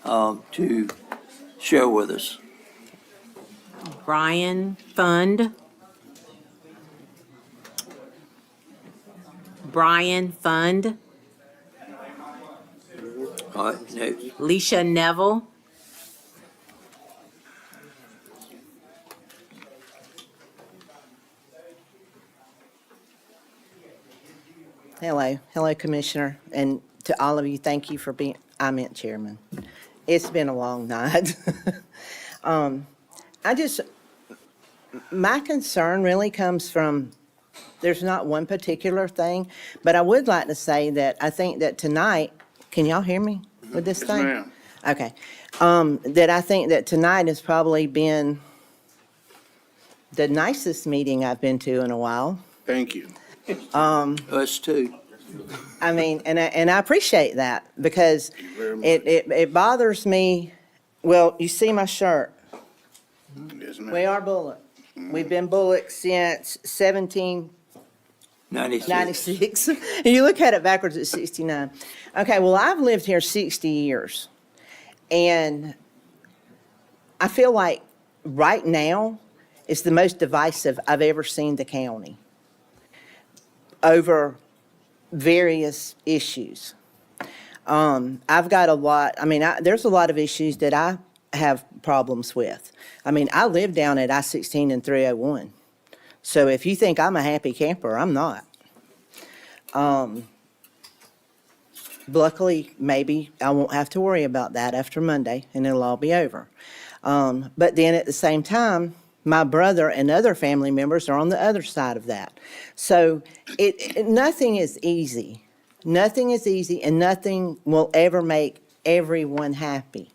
to share with us. Brian Fund. Brian Fund. All right, next. Leisha Neville. Hello, Commissioner, and to all of you, thank you for being, I meant Chairman. It's been a long night. My concern really comes from, there's not one particular thing, but I would like to say that I think that tonight, can y'all hear me with this thing? ma'am. Okay. That I think that tonight has probably been the nicest meeting I've been to in a while. Thank you. Us too. I mean, and I appreciate that because very much. it bothers me. Well, you see my shirt. Yes, ma'am. We are Bulloch. We've been Bulloch since 1796. And you look at it backwards, it's 69. Okay, well, I've lived here 60 years. And I feel like right now is the most divisive I've ever seen the county over various issues. I've got a lot, there's a lot of issues that I have problems with. I live down at I-16 and 301. So if you think I'm a happy camper, I'm not. Luckily, maybe I won't have to worry about that after Monday and it'll all be over. But then at the same time, my brother and other family members are on the other side of that. So nothing is easy. Nothing is easy and nothing will ever make everyone happy.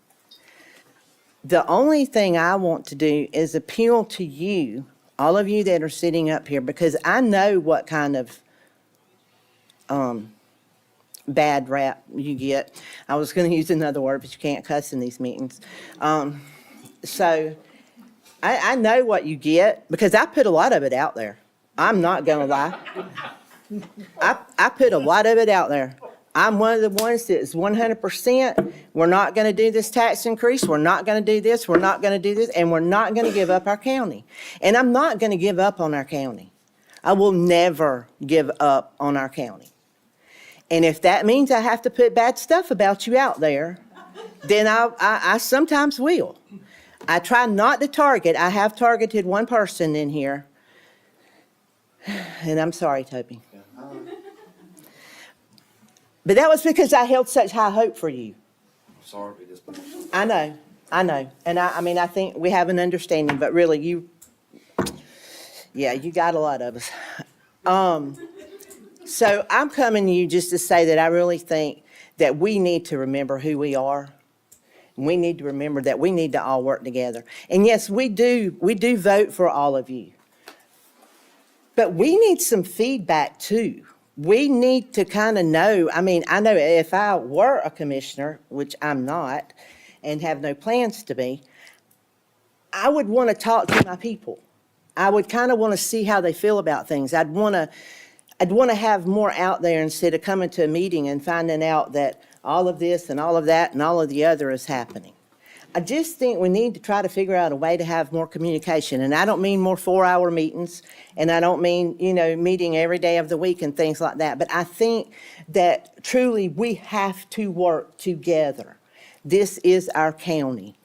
The only thing I want to do is appeal to you, all of you that are sitting up here, because I know what kind of bad rap you get. I was going to use another word, but you can't cuss in these meetings. So I know what you get because I put a lot of it out there. I'm not going to lie. I put a lot of it out there. I'm one of the ones that is 100%, we're not going to do this tax increase, we're not going to do this, we're not going to do this, and we're not going to give up our county. And I'm not going to give up on our county. I will never give up on our county. And if that means I have to put bad stuff about you out there, then I sometimes will. I try not to target. I have targeted one person in here. And I'm sorry, Toby. But that was because I held such high hope for you. Sorry, we just. I know. And I think we have an understanding, but really you got a lot of us. So I'm coming to you just to say that I really think that we need to remember who we are. We need to remember that we need to all work together. And yes, we do vote for all of you. But we need some feedback too. We need to kind of know, I know if I were a commissioner, which I'm not, and have no plans to be, I would want to talk to my people. I would kind of want to see how they feel about things. I'd want to have more out there instead of coming to a meeting and finding out that all of this and all of that and all of the other is happening. I just think we need to try to figure out a way to have more communication. And I don't mean more 4-hour meetings, and I don't mean, meeting every day of the week and things like that. But I think that truly we have to work together. This is our county.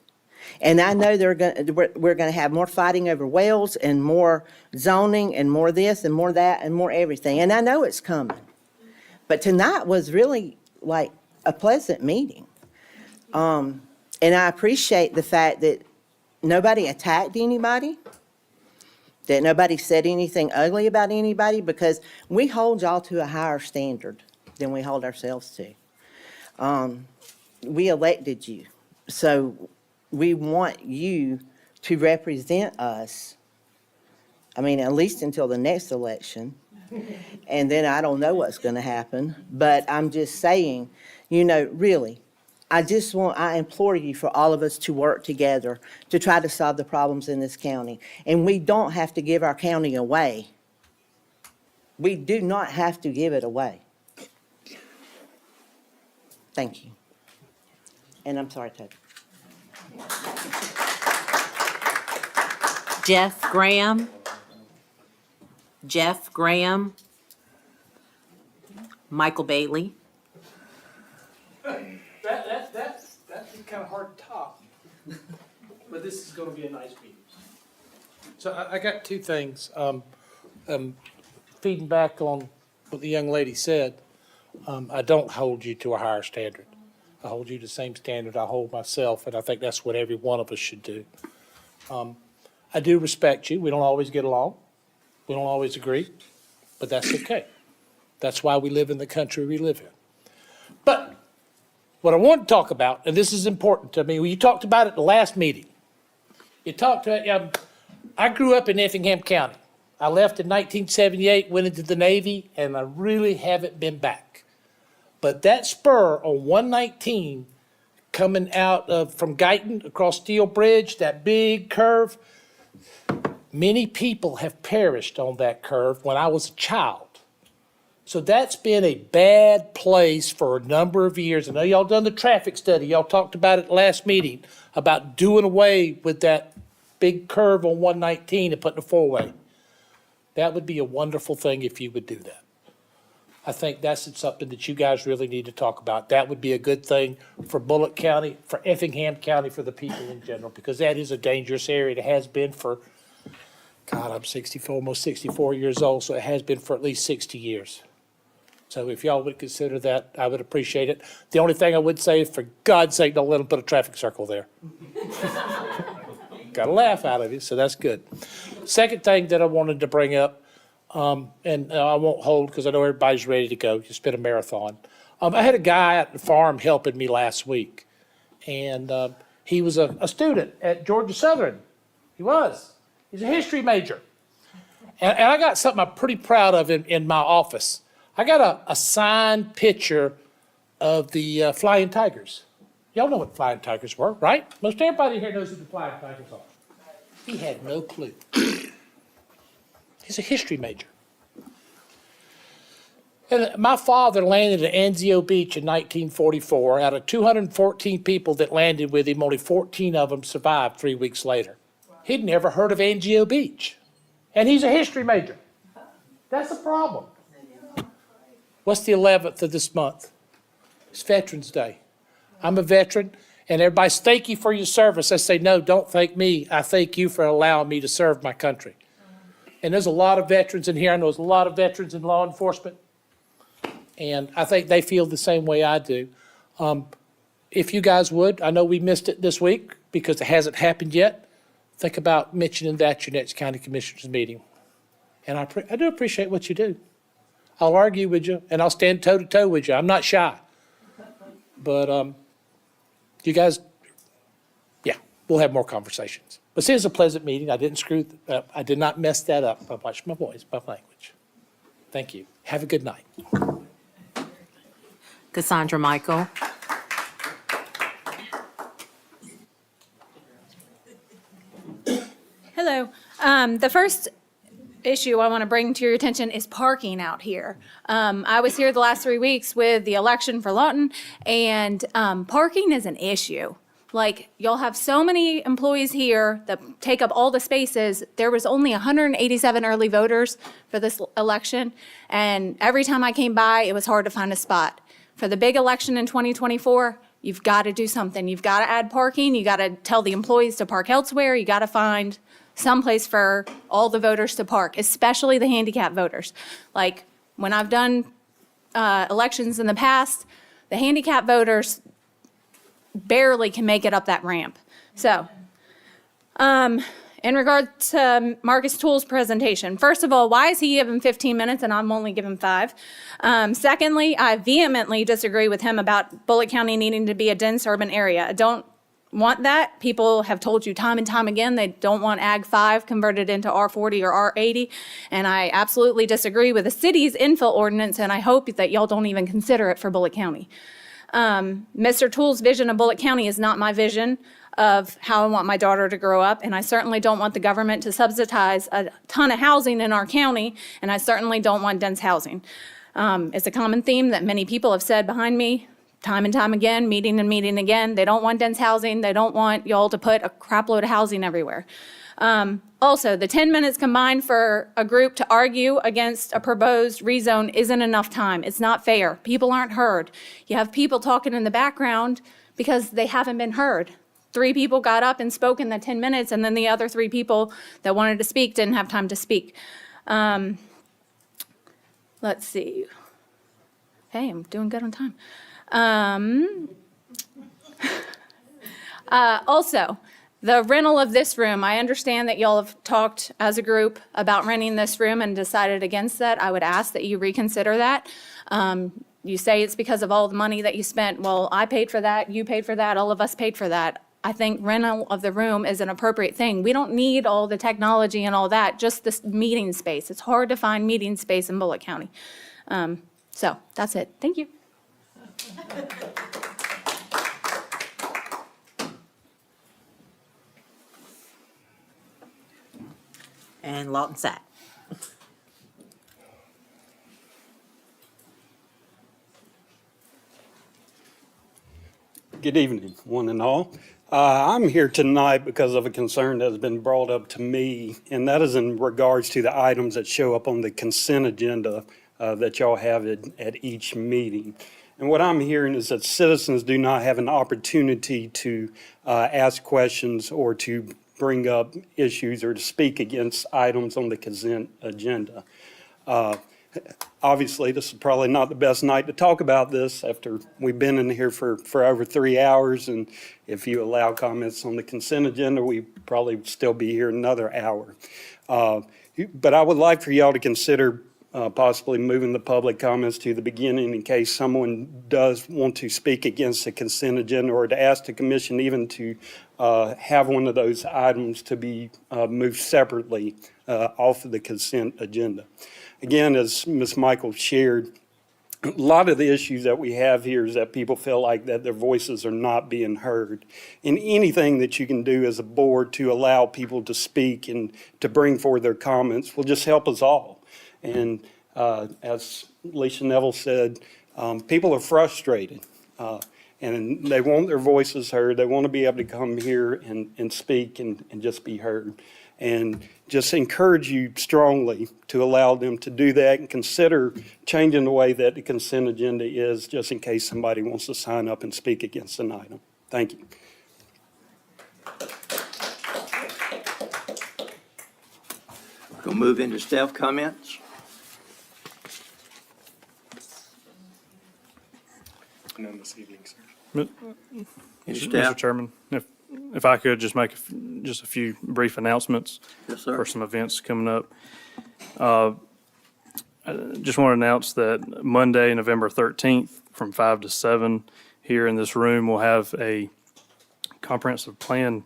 And I know we're going to have more fighting over wells and more zoning and more this and more that and more everything. And I know it's coming. But tonight was really like a pleasant meeting. And I appreciate the fact that nobody attacked anybody, that nobody said anything ugly about anybody, because we hold y'all to a higher standard than we hold ourselves to. We elected you, so we want you to represent us, at least until the next election, And then I don't know what's gonna happen, but I'm just saying, you know, really, I implore you for all of us to work together to try to solve the problems in this county. And we don't have to give our county away. We do not have to give it away. Thank you. And I'm sorry, Toby. Jeff Graham. Jeff Graham. Michael Bailey. That's kind of hard to top. But this is going to be a nice meeting. So I got two things. Feeding back on what the young lady said, I don't hold you to a higher standard. I hold you to the same standard I hold myself, and I think that's what every one of us should do. I do respect you. We don't always get along. We don't always agree, but that's okay. That's why we live in the country we live in. But what I want to talk about, and this is important to me, you talked about it at the last meeting. You talked to, I grew up in Effingham County. I left in 1978, went into the Navy, and I really haven't been back. But that spur on 119 coming out from Guyton across Steel Bridge, that big curve, many people have perished on that curve when I was a child. So that's been a bad place for a number of years. I know y'all done the traffic study. Y'all talked about it last meeting, about doing away with that big curve on 119 and putting a four-way. That would be a wonderful thing if you would do that. I think that's something that you guys really need to talk about. That would be a good thing for Bulloch County, for Effingham County, for the people in general, because that is a dangerous area. It has been for, God, I'm 64, almost 64 years old, so it has been for at least 60 years. So if y'all would consider that, I would appreciate it. The only thing I would say is, for God's sake, don't let them put a traffic circle there. Got a laugh out of you, so that's good. Second thing that I wanted to bring up, and I won't hold because I know everybody's ready to go. It's been a marathon. I had a guy at the farm helping me last week, and he was a student at Georgia Southern. He was. He's a history major. And I got something I'm pretty proud of in my office. I got a signed picture of the Flying Tigers. Y'all know what Flying Tigers were, right? Most everybody here knows who the Flying Tigers are. He had no clue. He's a history major. And my father landed at Anzio Beach in 1944. Out of 214 people that landed with him, only 14 of them survived 3 weeks later. He'd never heard of Anzio Beach. And he's a history major. That's the problem. What's the 11th of this month? It's Veterans Day. I'm a veteran, and everybody says, thank you for your service. I say, no, don't thank me. I thank you for allowing me to serve my country. And there's a lot of veterans in here. I know there's a lot of veterans in law enforcement. And I think they feel the same way I do. If you guys would, I know we missed it this week because it hasn't happened yet. Think about mentioning that at your next county commissioners meeting. And I do appreciate what you do. I'll argue with you, and I'll stand toe-to-toe with you. I'm not shy. But you guys, yeah, we'll have more conversations. But this is a pleasant meeting. I didn't I did not mess that up. I watched my voice, my language. Thank you. Have a good night. Cassandra Michael. Hello. The first issue I want to bring to your attention is parking out here. I was here the last 3 weeks with the election for Lawton, and parking is an issue. Like, y'all have so many employees here that take up all the spaces. There was only 187 early voters for this election, and every time I came by, it was hard to find a spot. For the big election in 2024, you've got to do something. You've got to add parking. You got to tell the employees to park elsewhere. You got to find someplace for all the voters to park, especially the handicapped voters. Like, when I've done elections in the past, the handicapped voters barely can make it up that ramp. So, in regard to Marcus Toole's presentation, first of all, why is he given 15 minutes and I'm only given 5? Secondly, I vehemently disagree with him about Bulloch County needing to be a dense urban area. want that. People have told you time and time again they don't want Ag 5 converted into R40 or R80, and I absolutely disagree with the city's infill ordinance, and I hope that y'all don't even consider it for Bulloch County. Mr. Toole's vision of Bulloch County is not my vision of how I want my daughter to grow up, and I certainly don't want the government to subsidize a ton of housing in our county, and I certainly don't want dense housing. It's a common theme that many people have said behind me time and time again, meeting and meeting again. They don't want dense housing. They don't want y'all to put a crap load of housing everywhere. Also, the 10 minutes combined for a group to argue against a proposed rezone isn't enough time. It's not fair. People aren't heard. You have people talking in the background because they haven't been heard. 3 people got up and spoke in the 10 minutes, and then the other 3 people that wanted to speak didn't have time to speak. Let's see. Hey, I'm doing good on time. Also, the rental of this room, I understand that y'all have talked as a group about renting this room and decided against that. I would ask that you reconsider that. You say it's because of all the money that you spent. Well, I paid for that, you paid for that, all of us paid for that. I think rental of the room is an appropriate thing. We don't need all the technology and all that, just this meeting space. It's hard to find meeting space in Bulloch County. So that's it. Thank you. And Lawton Sack. Good evening, one and all. I'm here tonight because of a concern that has been brought up to me, and that is in regards to the items that show up on the consent agenda that y'all have at each meeting. And what I'm hearing is that citizens do not have an opportunity to ask questions or to bring up issues or to speak against items on the consent agenda. Obviously, this is probably not the best night to talk about this after we've been in here for over 3 hours. And if you allow comments on the consent agenda, we probably still be here another hour. But I would like for y'all to consider possibly moving the public comments to the beginning in case someone does want to speak against the consent agenda, or to ask the commission even to have one of those items to be moved separately off of the consent agenda. Again, as Ms. Michael shared, a lot of the issues that we have here is that people feel like that their voices are not being heard. And anything that you can do as a board to allow people to speak and to bring forward their comments will just help us all. And as Lisa Neville said, people are frustrated and they want their voices heard. They want to be able to come here and speak and just be heard. And just encourage you strongly to allow them to do that and consider changing the way that the consent agenda is, just in case somebody wants to sign up and speak against an item. Thank you. We'll move into staff comments. None this evening, sir. Any Mr. staff? Chairman, if I could just make just a few brief announcements. Yes, sir. For some events coming up. I just want to announce that Monday, November 13th, from 5 to 7, here in this room, we'll have a comprehensive plan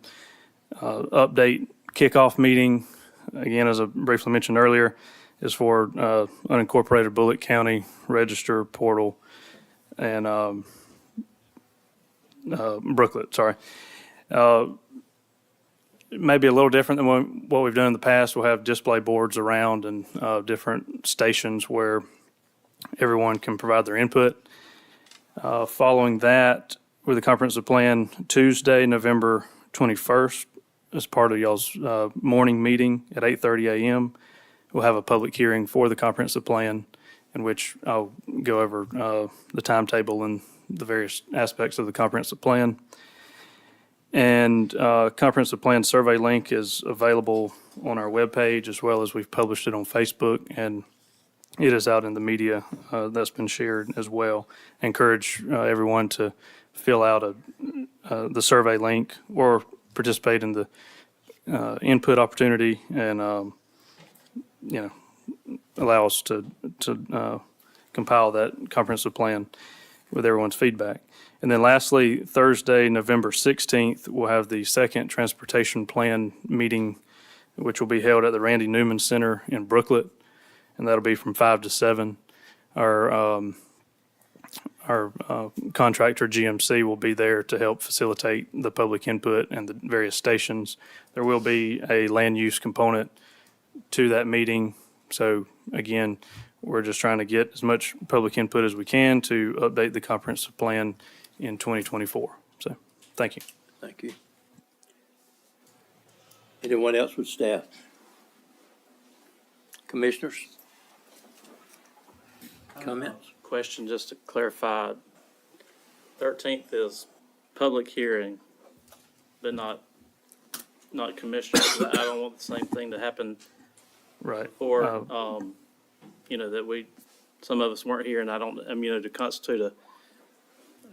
update kickoff meeting. Again, as I briefly mentioned earlier, is for unincorporated Bulloch County Register portal and Brooklet, sorry. It may be a little different than what we've done in the past. We'll have display boards around and different stations where everyone can provide their input. Following that, with the comprehensive plan, Tuesday, November 21st, as part of y'all's morning meeting at 8:30 a.m., we'll have a public hearing for the comprehensive plan, in which I'll go over the timetable and the various aspects of the comprehensive plan. And comprehensive plan survey link is available on our webpage, as well as we've published it on Facebook, and it is out in the media that's been shared as well. I encourage everyone to fill out the survey link or participate in the input opportunity, and allow us to compile that comprehensive plan. with everyone's feedback. And then lastly, Thursday, November 16th, we'll have the second transportation plan meeting, which will be held at the Randy Newman Center in Brooklet, and that'll be from 5 to 7. Our contractor, GMC, will be there to help facilitate the public input and the various stations. There will be a land use component to that meeting. So again, we're just trying to get as much public input as we can to update the comprehensive plan in 2024. So, thank you. Thank you. Anyone else with staff? Commissioners? Comments? Question just to clarify, 13th is public hearing, but not commissioners. I don't want the same thing to happen Right. before, that some of us weren't here, and I don't, to constitute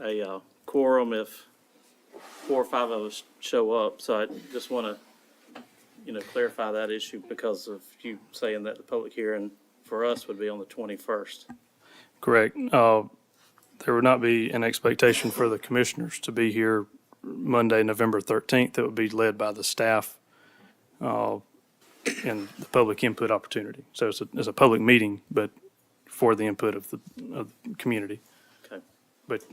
a quorum if 4 or 5 of us show up. So I just want to, clarify that issue because of you saying that the public hearing for us would be on the 21st. Correct. There would not be an expectation for the commissioners to be here Monday, November 13th. It would be led by the staff and the public input opportunity. So it's a public meeting, but for the input of the community. Okay. But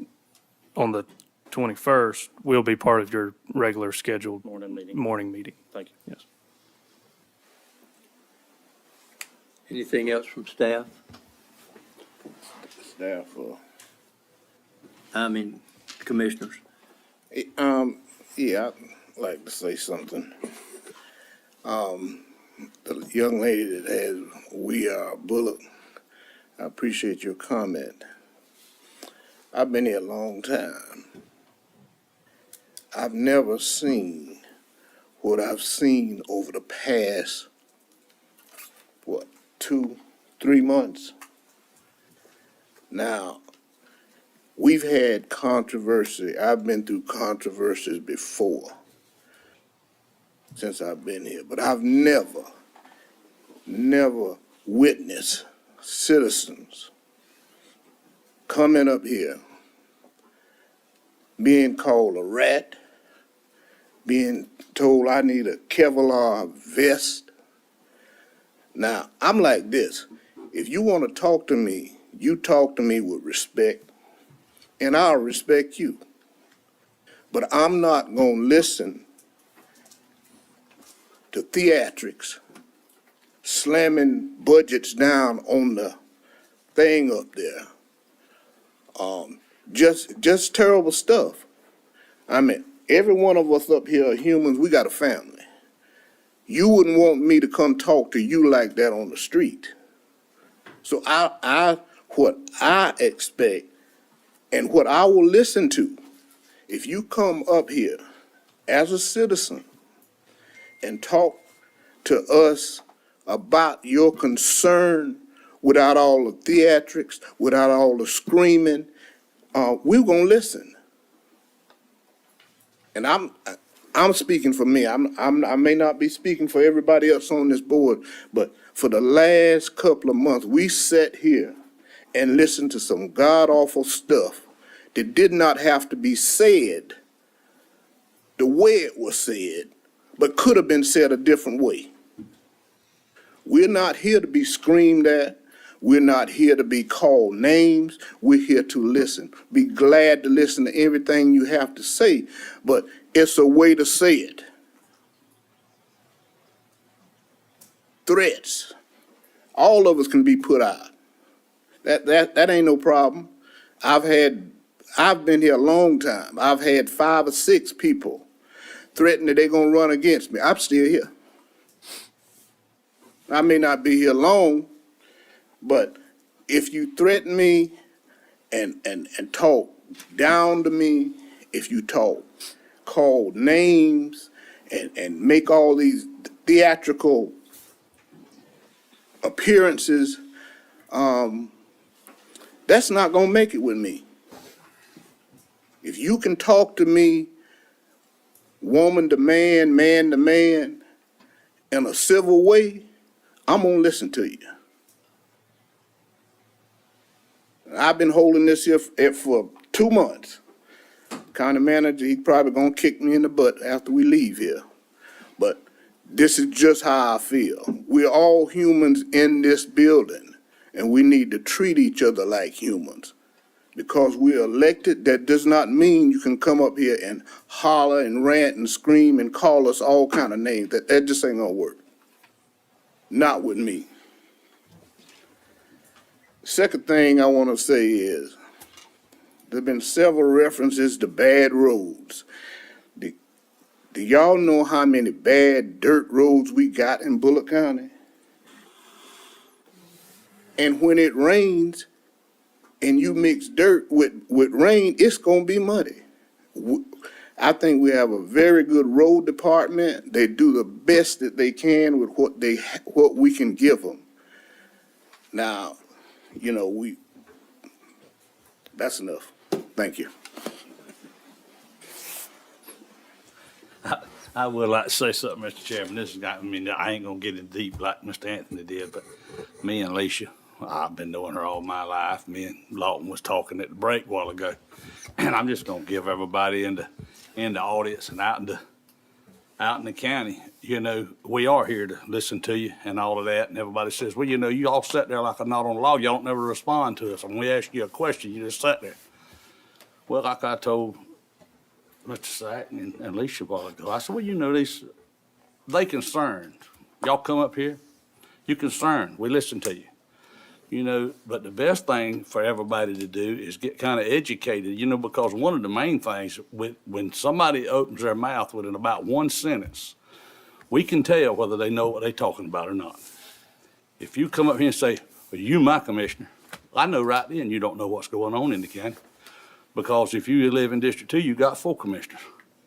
on the 21st, we'll be part of your regular scheduled Morning meeting. Thank you. Yes. Anything else from staff? Staff, Commissioners. yeah, I'd like to say something. The young lady that has We Are Bulloch, I appreciate your comment. I've been here a long time. I've never seen what I've seen over the past, 2-3 months. Now, we've had controversy. I've been through controversies before since I've been here, but I've never witnessed citizens coming up here being called a rat, being told I need a Kevlar vest. Now, I'm like this. If you want to talk to me, you talk to me with respect, and I'll respect you. But I'm not going to listen to theatrics, slamming budgets down on the thing up there. Just terrible stuff. Every one of us up here are humans. We got a family. You wouldn't want me to come talk to you like that on the street. So what I expect and what I will listen to, if you come up here as a citizen and talk to us about your concern without all the theatrics, without all the screaming, we're gonna listen. And I'm speaking for me. I may not be speaking for everybody else on this board, but for the last couple of months, we sat here and listened to some god-awful stuff that did not have to be said the way it was said, but could have been said a different way. We're not here to be screamed at. We're not here to be called names. We're here to listen. Be glad to listen to everything you have to say, but it's a way to say it. Threats. All of us can be put out. That ain't no problem. I've been here a long time. I've had 5 or 6 people threaten that they're gonna run against me. I'm still here. I may not be here long, but if you threaten me and talk down to me, if you call names and make all these theatrical appearances, that's not gonna make it with me. If you can talk to me woman to man to man, in a civil way, I'm gonna listen to you. I've been holding this here for 2 months. County manager, he's probably gonna kick me in the butt after we leave here. But this is just how I feel. We're all humans in this building, and we need to treat each other like humans. Because we're elected, that does not mean you can come up here and holler and rant and scream and call us all kind of names. That just ain't gonna work. Not with me. Second thing I want to say is, there've been several references to bad roads. Do y'all know how many bad dirt roads we got in Bulloch County? And when it rains and you mix dirt with rain, it's gonna be muddy. I think we have a very good road department. They do the best that they can with what we can give them. Now, you know, that's enough. Thank you. I would like to say something, Mr. Chairman. This has got, I mean, I ain't gonna get in deep like Mr. Anthony did, but me and Alicia, I've been knowing her all my life. Me and Lawton was talking at the break a while ago. And I'm just gonna give everybody in the audience and out in the county, you know, we are here to listen to you and all of that. And everybody says, well, you know, you all sit there like a knot on the log. You don't never respond to us. When we ask you a question, you just sit there. Well, like I told Mr. Sack and Alicia a while ago, I said, well, you know, they concerned. Y'all come up here, you concerned. We listen to you. You know, but the best thing for everybody to do is get kind of educated, you know, because one of the main things, when somebody opens their mouth within about one sentence, we can tell whether they know what they're talking about or not. If you come up here and say, well, you my commissioner, I know right then you don't know what's going on in the county. Because if you live in District 2, you got 4 commissioners.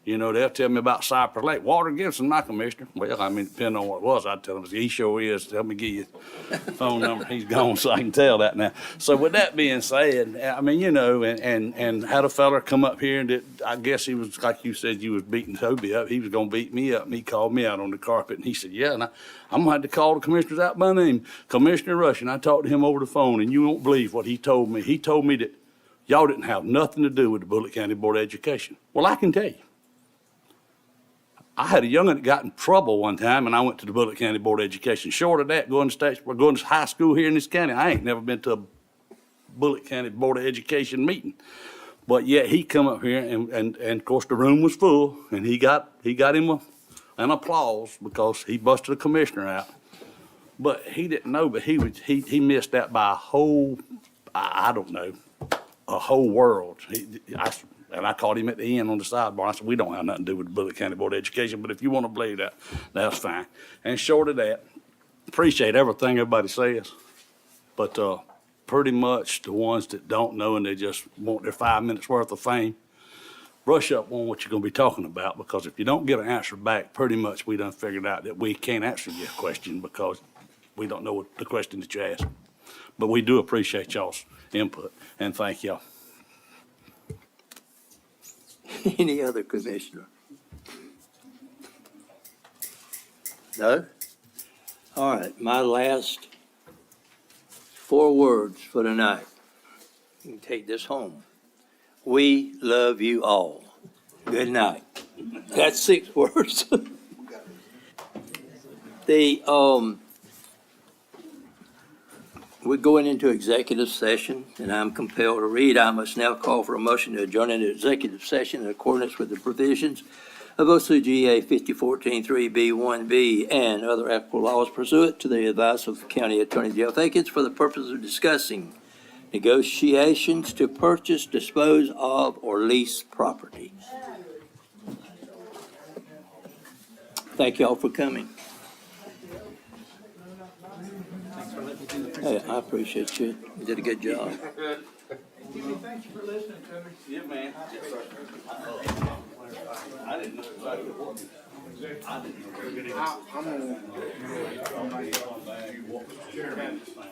You know, they'll tell me about Cypress Lake. Walter Gibson, my commissioner. Well, I mean, depending on what it was, I'd tell him, he sure is. Tell me, give you the phone number. He's gone, so I can tell that now. So with that being said, I mean, you know, and had a fella come up here and I guess he was, like you said, you was beating Toby up. He was going to beat me up, and he called me out on the carpet, and he said, yeah, and I'm going to have to call the commissioners out by name. Commissioner Rush, and I talked to him over the phone, and you won't believe what he told me. He told me that y'all didn't have nothing to do with the Bulloch County Board of Education. Well, I can tell you. I had a young'un that got in trouble one time, and I went to the Bulloch County Board of Education. Short of that, going to high school here in this county, I ain't never been to a Bulloch County Board of Education meeting. But yet he come up here, and of course the room was full, and he got him an applause because he busted a commissioner out. But he didn't know, but he missed that by a whole, I don't know, a whole world. And I called him at the end on the sidebar. I said, we don't have nothing to do with the Bulloch County Board of Education, but if you want to believe that, that's fine. And short of that, appreciate everything everybody says. But pretty much the ones that don't know and they just want their 5 minutes worth of fame, brush up on what you're going to be talking about, because if you don't get an answer back, pretty much we done figured out that we can't answer your question because we don't know what the question that you asked. But we do appreciate y'all's input, and thank y'all. Any other commissioner? No? All right, my last 4 words for tonight. You can take this home. We love you all. Good night. That's 6 words. We're going into executive session, and I'm compelled to read. I must now call for a motion to adjourn into executive session in accordance with the provisions of OCGA 5014-3B1B and other applicable laws pursuant to the advice of County Attorney Jeff Akins for the purpose of discussing negotiations to purchase, dispose of, or lease property. Thank you all for coming. Hey, I appreciate you. You did a good job. Thanks for listening to me. Yeah, man. I didn't know exactly what. I didn't know.